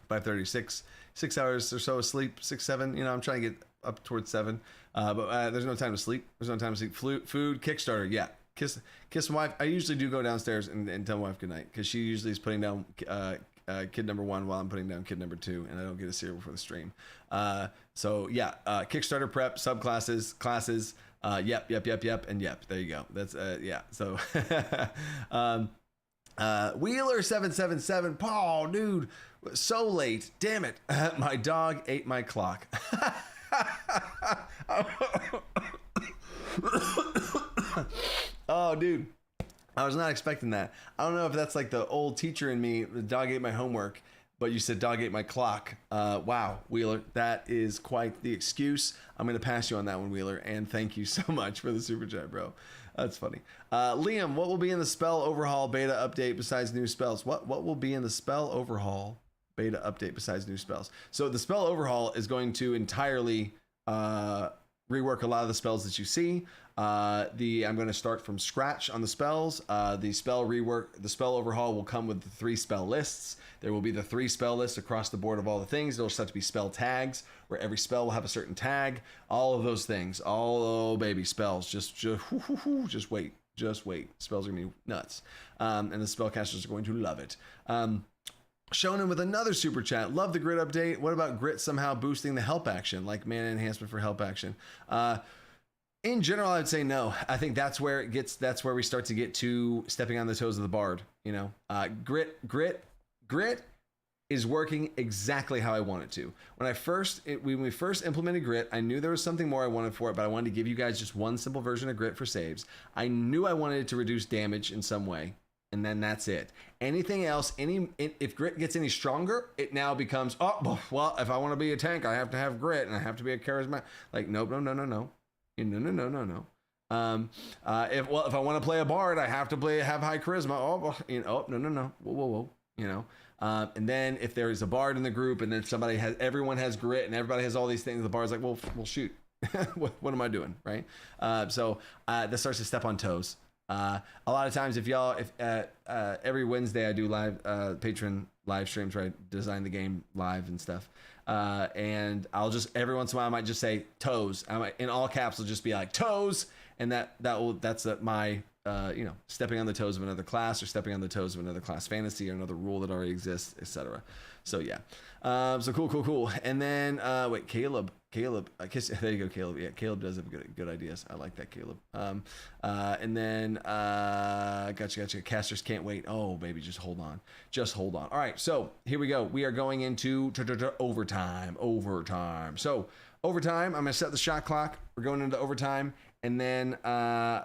5:36, 6 hours or so of sleep, 6, 7. I'm trying to get up towards 7. But there's no time to sleep. Food, Kickstarter, yeah. Kiss my wife. I usually do go downstairs and tell my wife goodnight, because she usually is putting down kid number 1 while I'm putting down kid number 2, and I don't get a cereal before the stream. So yeah, Kickstarter prep, subclasses, classes, yep, and yep. There you go. That's yeah. So Wheeler777, Paul, dude, so late. Damn it. My dog ate my clock. Oh, dude, I was not expecting that. I don't know if that's like the old teacher in me. The dog ate my homework, but you said dog ate my clock. Wow, Wheeler, that is quite the excuse. I'm going to pass you on that one, Wheeler, and thank you so much for the super chat, bro. That's funny. Liam, what will be in the spell overhaul beta update besides new spells? What will be in the spell overhaul beta update besides new spells? So the spell overhaul is going to entirely rework a lot of the spells that you see. I'm going to start from scratch on the spells. The spell overhaul will come with the 3 spell lists. There will be the 3 spell lists across the board of all the things. There'll start to be spell tags, where every spell will have a certain tag. All of those things. Oh baby, spells. Just wait. Spells are gonna be nuts, and the spellcasters are going to love it. Shonen with another super chat. Love the grit update. What about grit somehow boosting the help action, like mana enhancement for help action? In general, I'd say no. I think that's where we start to get to stepping on the toes of the bard. Grit is working exactly how I want it to. When we first implemented grit, I knew there was something more I wanted for it, but I wanted to give you guys just one simple version of grit for saves. I knew I wanted it to reduce damage in some way, and then that's it. Anything else, if grit gets any stronger, it now becomes, oh, well, if I want to be a tank, I have to have grit, and I have to be a charisma. Like, nope, no. No. If I want to play a bard, I have to have high charisma. No. Whoa. And then if there is a bard in the group, and then everyone has grit, and everybody has all these things, the bard's like, well shoot, what am I doing, right? So that starts to step on toes. A lot of times, if every Wednesday I do live patron live streams, right? Design the game live and stuff. And I'll just, every once in a while, I might just say toes. In all caps, will just be like toes. And that's my, stepping on the toes of another class, or stepping on the toes of another class fantasy, or another rule that already exists, etc. So yeah. So cool. And then, Caleb, there you go, Caleb. Yeah, Caleb does have good ideas. I like that, Caleb. And then, gotcha. Casters can't wait. Oh, baby, just hold on. All right, so here we go. We are going into overtime. So overtime, I'm gonna set the shot clock. We're going into overtime. And then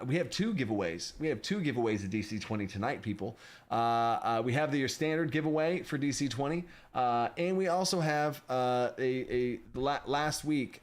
we have 2 giveaways. We have 2 giveaways at DC20 tonight, people. We have your standard giveaway for DC20, and we also have last week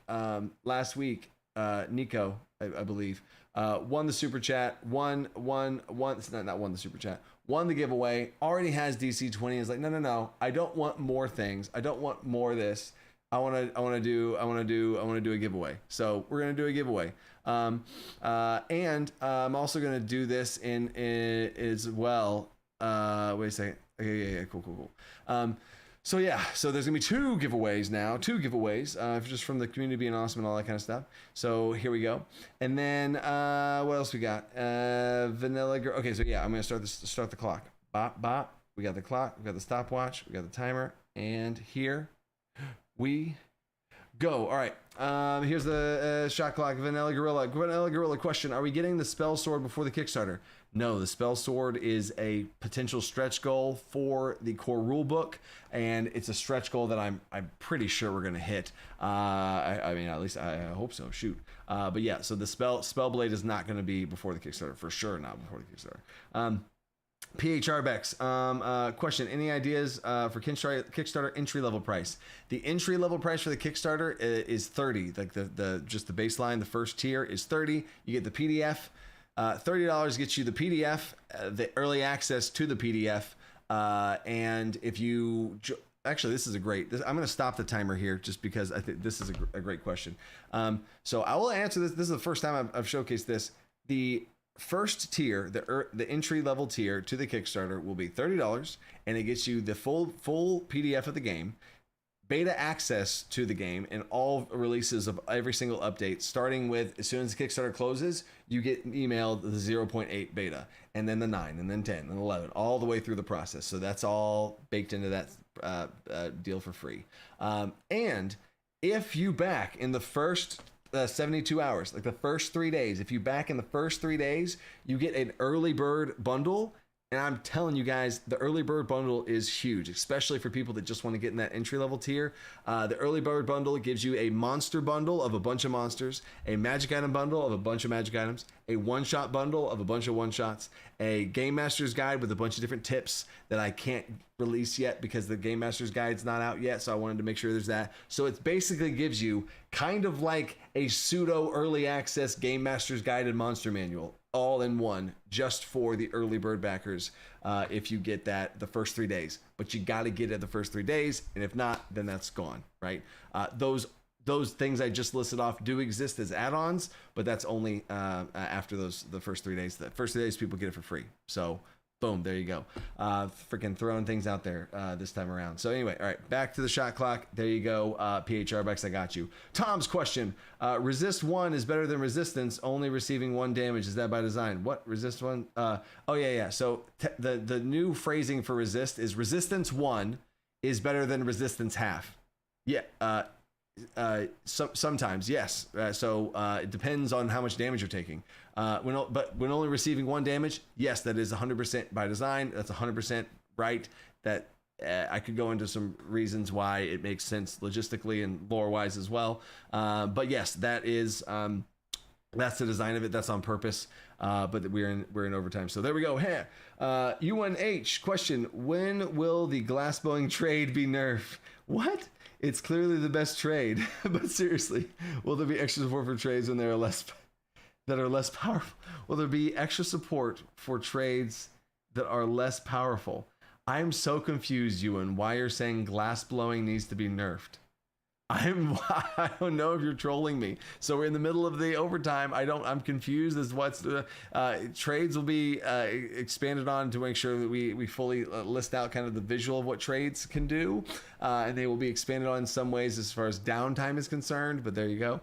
Nico, I believe, won the super chat. Won. It's not won the super chat. Won the giveaway. Already has DC20. Is like, no. I don't want more things. I don't want more of this. I want to do a giveaway. So we're gonna do a giveaway. And I'm also gonna do this in as well. Wait a second. Okay, yeah, cool. So there's gonna be two giveaways now. Just from the community being awesome and all that kind of stuff. So here we go. And then what else we got? Vanilla girl. Okay, so yeah, I'm gonna start the clock. Bop. We got the clock. We got the stopwatch. We got the timer. And here we go. All right. Here's the shot clock. Vanilla Gorilla question: are we getting the spell sword before the Kickstarter? No, the spell sword is a potential stretch goal for the core rulebook, and it's a stretch goal that I'm pretty sure we're gonna hit. I mean, at least I hope so. Shoot. But yeah, so the Spellblade is not gonna be before the Kickstarter, for sure. Not before the Kickstarter. PHR Bex, question: any ideas for Kickstarter entry level price? The entry level price for the Kickstarter is 30. Like the just the baseline, the first tier is 30. You get the PDF. $30 gets you the PDF, the early access to the PDF, and if you actually, this is a great. I'm going to stop the timer here just because I think this is a great question. So I will answer this. This is the first time I've showcased this. The first tier, the entry level tier to the Kickstarter will be $30, and it gets you the full PDF of the game, beta access to the game, and all releases of every single update, starting with as soon as the Kickstarter closes, you get emailed the 0.8 beta, and then the 9, and then 10, and 11, all the way through the process. So that's all baked into that deal for free. And if you back in the first 72 hours, like the first 3 days, if you back in the first 3 days, you get an early bird bundle. And I'm telling you guys, the early bird bundle is huge, especially for people that just want to get in that entry level tier. The early bird bundle gives you a monster bundle of a bunch of monsters, a magic item bundle of a bunch of magic items, a one-shot bundle of a bunch of one-shots, a game master's guide with a bunch of different tips that I can't release yet because the game master's guide's not out yet. So I wanted to make sure there's that. So it basically gives you kind of like a pseudo early access game master's guide and monster manual, all in one, just for the early bird backers. If you get that the first 3 days, but you got to get it the first 3 days, and if not, then that's gone, right? Those things I just listed off do exist as add-ons, but that's only after the first 3 days. The first 3 days, people get it for free. So boom, there you go. Freaking throwing things out there this time around. So anyway, all right, back to the shot clock. There you go. PHR Bex, I got you. Tom's question: resist 1 is better than resistance, only receiving 1 damage. Is that by design? What, resist 1? Oh yeah. So the new phrasing for resist is resistance 1 is better than resistance half. Yeah. Sometimes, yes. So it depends on how much damage you're taking. But when only receiving 1 damage, yes, that is 100% by design. That's 100% right. That I could go into some reasons why it makes sense logistically and lore-wise as well. But yes, that is that's the design of it. That's on purpose. But we're in overtime. So there we go. Hey, UNH question: when will the glassblowing trade be nerfed? What? It's clearly the best trade, but seriously, will there be extra support for trades when they are less powerful? Will there be extra support for trades that are less powerful? I'm so confused, Ewan, why you're saying glass blowing needs to be nerfed. I don't know if you're trolling me. So we're in the middle of the overtime. I'm confused as what's the trades will be expanded on to make sure that we fully list out kind of the visual of what trades can do, and they will be expanded on in some ways as far as downtime is concerned. But there you go.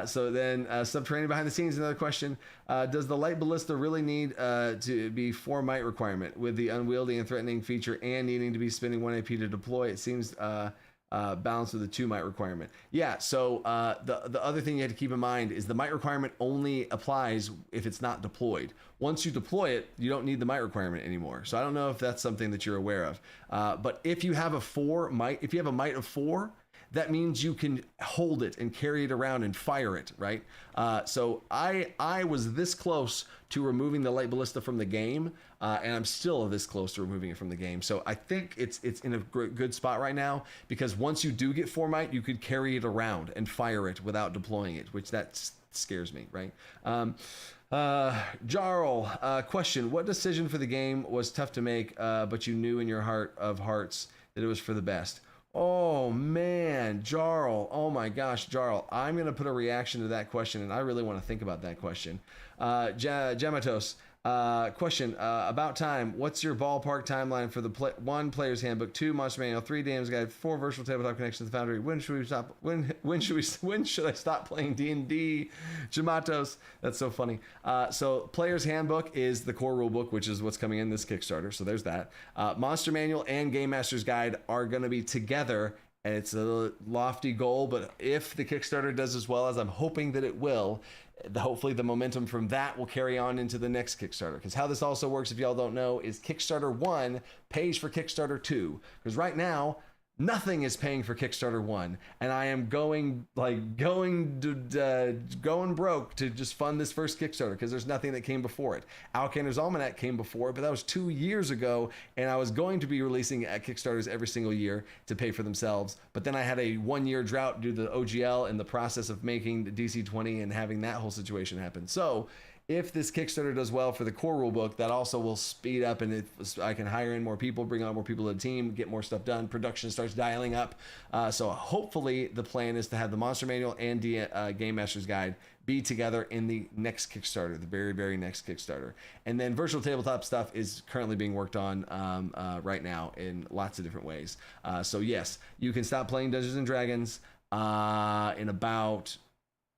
So then subterranean behind the scenes, another question: does the light ballista really need to be 4 might requirement with the unwieldy and threatening feature and needing to be spending 1 AP to deploy? It seems balance with the 2 might requirement. Yeah, so the other thing you have to keep in mind is the might requirement only applies if it's not deployed. Once you deploy it, you don't need the might requirement anymore. So I don't know if that's something that you're aware of. But if you have a might of 4, that means you can hold it and carry it around and fire it, right? So I was this close to removing the light ballista from the game, and I'm still this close to removing it from the game. So I think it's in a good spot right now, because once you do get 4 might, you could carry it around and fire it without deploying it, which that's scares me, right? Jarl, question: what decision for the game was tough to make, but you knew in your heart of hearts that it was for the best? Oh man, Jarl. Oh my gosh, Jarl. I'm gonna put a reaction to that question, and I really want to think about that question. Gematos, question about time. What's your ballpark timeline for the 1 player's handbook, 2 monster manual, 3 DM's guide, 4 virtual tabletop connections to the Foundry? When should we stop? When should I stop playing D&D? Gematos, that's so funny. So player's handbook is the core rulebook, which is what's coming in this Kickstarter. So there's that. Monster manual and game master's guide are going to be together. And it's a lofty goal, but if the Kickstarter does as well as I'm hoping that it will, hopefully the momentum from that will carry on into the next Kickstarter. Because how this also works, if y'all don't know, is Kickstarter 1 pays for Kickstarter 2. Because right now, nothing is paying for Kickstarter 1, and I am going broke to just fund this first Kickstarter because there's nothing that came before it. Alcander's Almanac came before it, but that was 2 years ago, and I was going to be releasing Kickstarters every single year to pay for themselves, but then I had a 1-year drought due to the OGL and the process of making the DC20 and having that whole situation happen. So if this Kickstarter does well for the core rulebook, that also will speed up, and I can hire in more people, bring on more people to the team, get more stuff done. Production starts dialing up. So hopefully the plan is to have the Monster Manual and Game Master's Guide be together in the next Kickstarter, the very, very next Kickstarter. And then virtual tabletop stuff is currently being worked on right now in lots of different ways. So yes, you can stop playing Dungeons and Dragons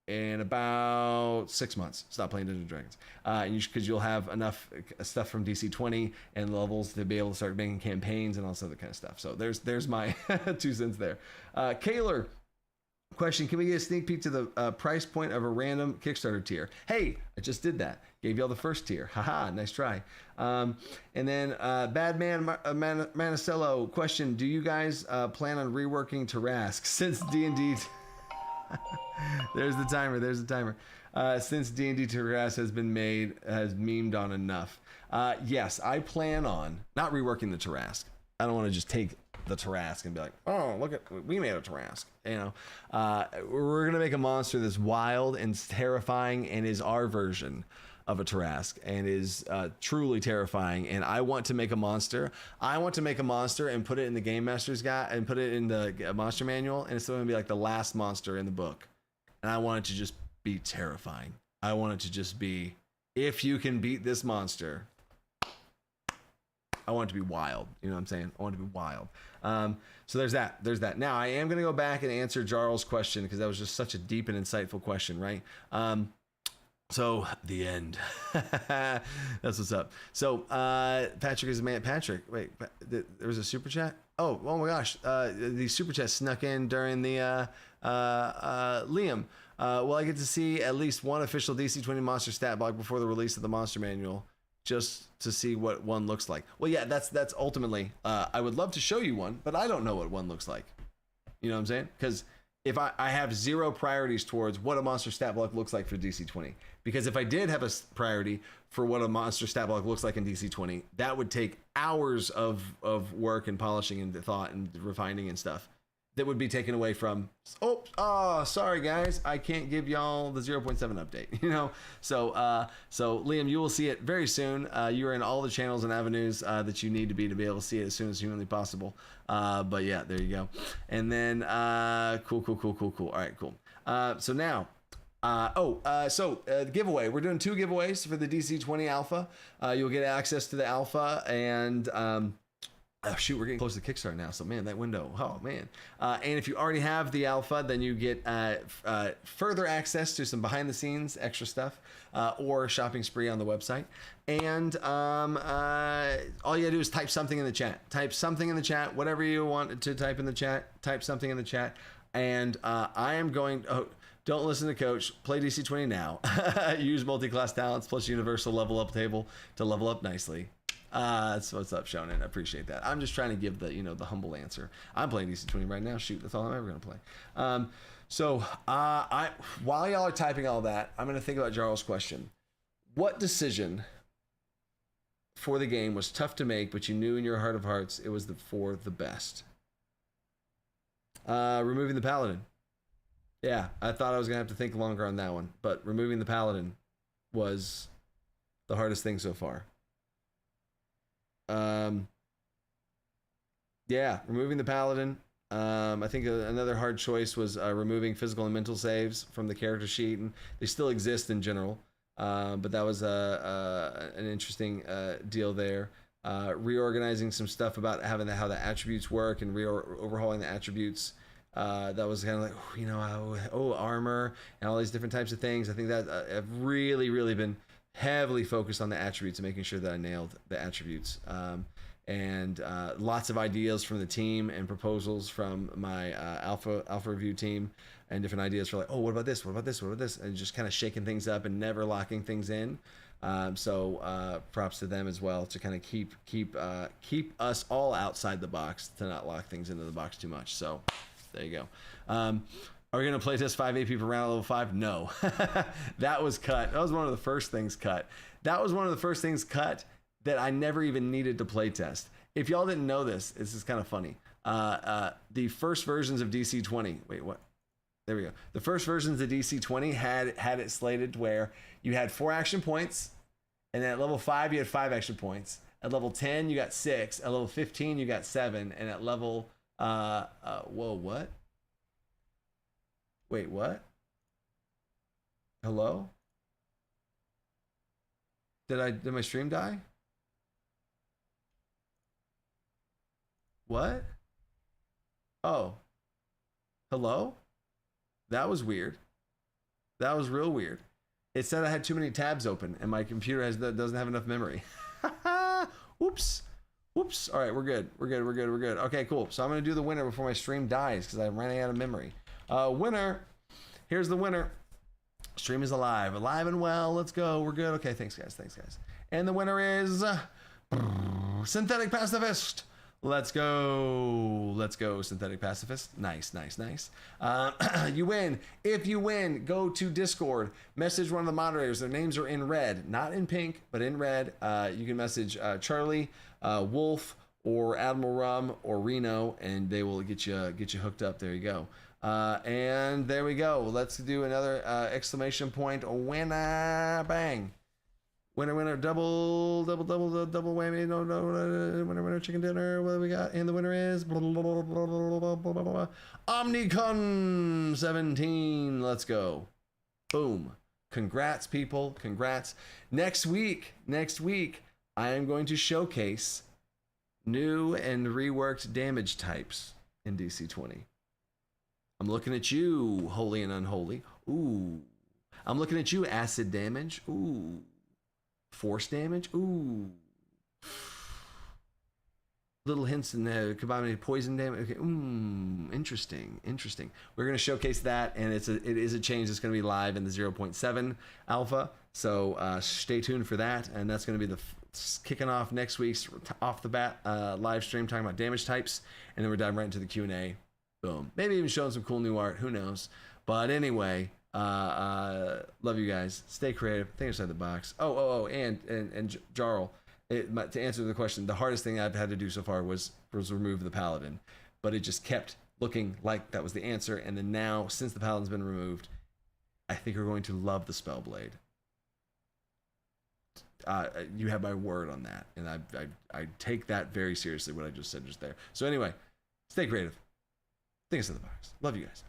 in about 6 months. Stop playing Dungeons and Dragons, because you'll have enough stuff from DC20 and levels to be able to start making campaigns and all this other kind of stuff. So there's my 2 cents there. Kaler, question: can we get a sneak peek to the price point of a random Kickstarter tier? Hey, I just did that. Gave y'all the first tier. Haha, nice try. And then Badman Manicello, question: do you guys plan on reworking Tarask since D&D? There's the timer. Since D&D Tarask has memed on enough. Yes, I plan on not reworking the Tarask. I don't want to just take the Tarask and be like, oh, look at, we made a Tarask. We're going to make a monster that's wild and terrifying and is our version of a Tarask and is truly terrifying. And I want to make a monster. I want to make a monster and put it in the Game Master's Guide and put it in the Monster Manual, and it's going to be like the last monster in the book. And I want it to just be terrifying. I want it to just be, if you can beat this monster, I want it to be wild. You know what I'm saying? I want it to be wild. So there's that. Now I am going to go back and answer Jarl's question because that was just such a deep and insightful question, right? So the end. That's what's up. So Patrick is a man. Patrick, wait, there was a super chat. Oh my gosh. The super chat snuck in during the Liam. Will I get to see at least one official DC20 monster stat block before the release of the monster manual, just to see what one looks like? Well, yeah, that's ultimately. I would love to show you one, but I don't know what one looks like. You know what I'm saying? Because if I have 0 priorities towards what a monster stat block looks like for DC20, because if I did have a priority for what a monster stat block looks like in DC20, that would take hours of work and polishing and thought and refining and stuff that would be taken away from, sorry guys, I can't give y'all the 0.7 update, So Liam, you will see it very soon. You're in all the channels and avenues that you need to be able to see it as soon as humanly possible. But yeah, there you go. And then cool. All right, cool. So now, the giveaway. We're doing 2 giveaways for the DC20 Alpha. You'll get access to the Alpha, and oh shoot, we're getting close to Kickstarter now, so man, that window, oh man. And if you already have the Alpha, then you get further access to some behind the scenes extra stuff, or shopping spree on the website. And all you gotta do is type something in the chat. Whatever you want to type in the chat, type something in the chat. And I am going, don't listen to Coach, play DC20 now. Use multi-class talents plus universal level up table to level up nicely. That's what's up, Shonen. I appreciate that. I'm just trying to give the humble answer. I'm playing DC20 right now. Shoot, that's all I'm ever gonna play. So while y'all are typing all that, I'm gonna think about Jarl's question. What decision for the game was tough to make, but you knew in your heart of hearts it was for the best? Removing the paladin. Yeah, I thought I was gonna have to think longer on that one, but removing the paladin was the hardest thing so far. Um, yeah, removing the paladin. I think another hard choice was removing physical and mental saves from the character sheet, and they still exist in general. But that was an interesting deal there. Reorganizing some stuff about having how the attributes work and overhauling the attributes. That was kind of like, armor and all these different types of things. I think that I've really been heavily focused on the attributes and making sure that I nailed the attributes. And lots of ideas from the team and proposals from my alpha review team, and different ideas for like, what about this, and just kind of shaking things up and never locking things in. So props to them as well to kind of keep us all outside the box, to not lock things into the box too much. So there you go. Are we going to play test 5 AP per round at level 5? No. That was cut. That was one of the first things cut. That I never even needed to play test. If y'all didn't know this is kind of funny. The first versions of DC20, wait, what? There we go. The first versions of DC20 had it slated where you had 4 action points, and then at level 5 you had 5 action points. At level 10 you got 6. At level 15 you got 7, and at level what? Wait, what? Hello? Did my stream die? What? Oh. Hello? That was weird. That was real weird. It said I had too many tabs open and my computer doesn't have enough memory. Whoops. All right, we're good. Okay, cool. So I'm going to do the winner before my stream dies because I'm running out of memory. Winner. Here's the winner. Stream is alive and well. Let's go. We're good. Okay, thanks guys. And the winner is Synthetic Pacifist. Let's go, Synthetic Pacifist. Nice. You win. If you win, go to Discord, message one of the moderators. Their names are in red, not in pink, but in red. You can message Charlie, Wolf, or Admiral Rum, or Reno, and they will get you hooked up. There you go. And there we go. Let's do another exclamation point winner. Bang. Winner, double whammy, no, winner, chicken dinner, what do we got? And the winner is Omnicon 17. Let's go. Boom. Congrats, people. Congrats. Next week, I am going to showcase new and reworked damage types in DC20. I'm looking at you, holy and unholy. Ooh. I'm looking at you, acid damage. Ooh. Force damage. Ooh. Little hints in the combined poison damage. Okay. Interesting. We're going to showcase that, and it is a change that's going to be live in the 0.7 alpha. So stay tuned for that, and that's going to be the kicking off next week's off the bat live stream talking about damage types, and then we're diving right into the Q&A. Boom. Maybe even showing some cool new art. Who knows? But anyway. Love you guys. Stay creative. Think outside the box. And Jarl, to answer the question, the hardest thing I've had to do so far was remove the paladin, but it just kept looking like that was the answer. And then now, since the paladin's been removed, I think you're going to love the Spellblade. You have my word on that, and I take that very seriously. What I just said just there. So anyway, stay creative. Think outside the box. Love you guys.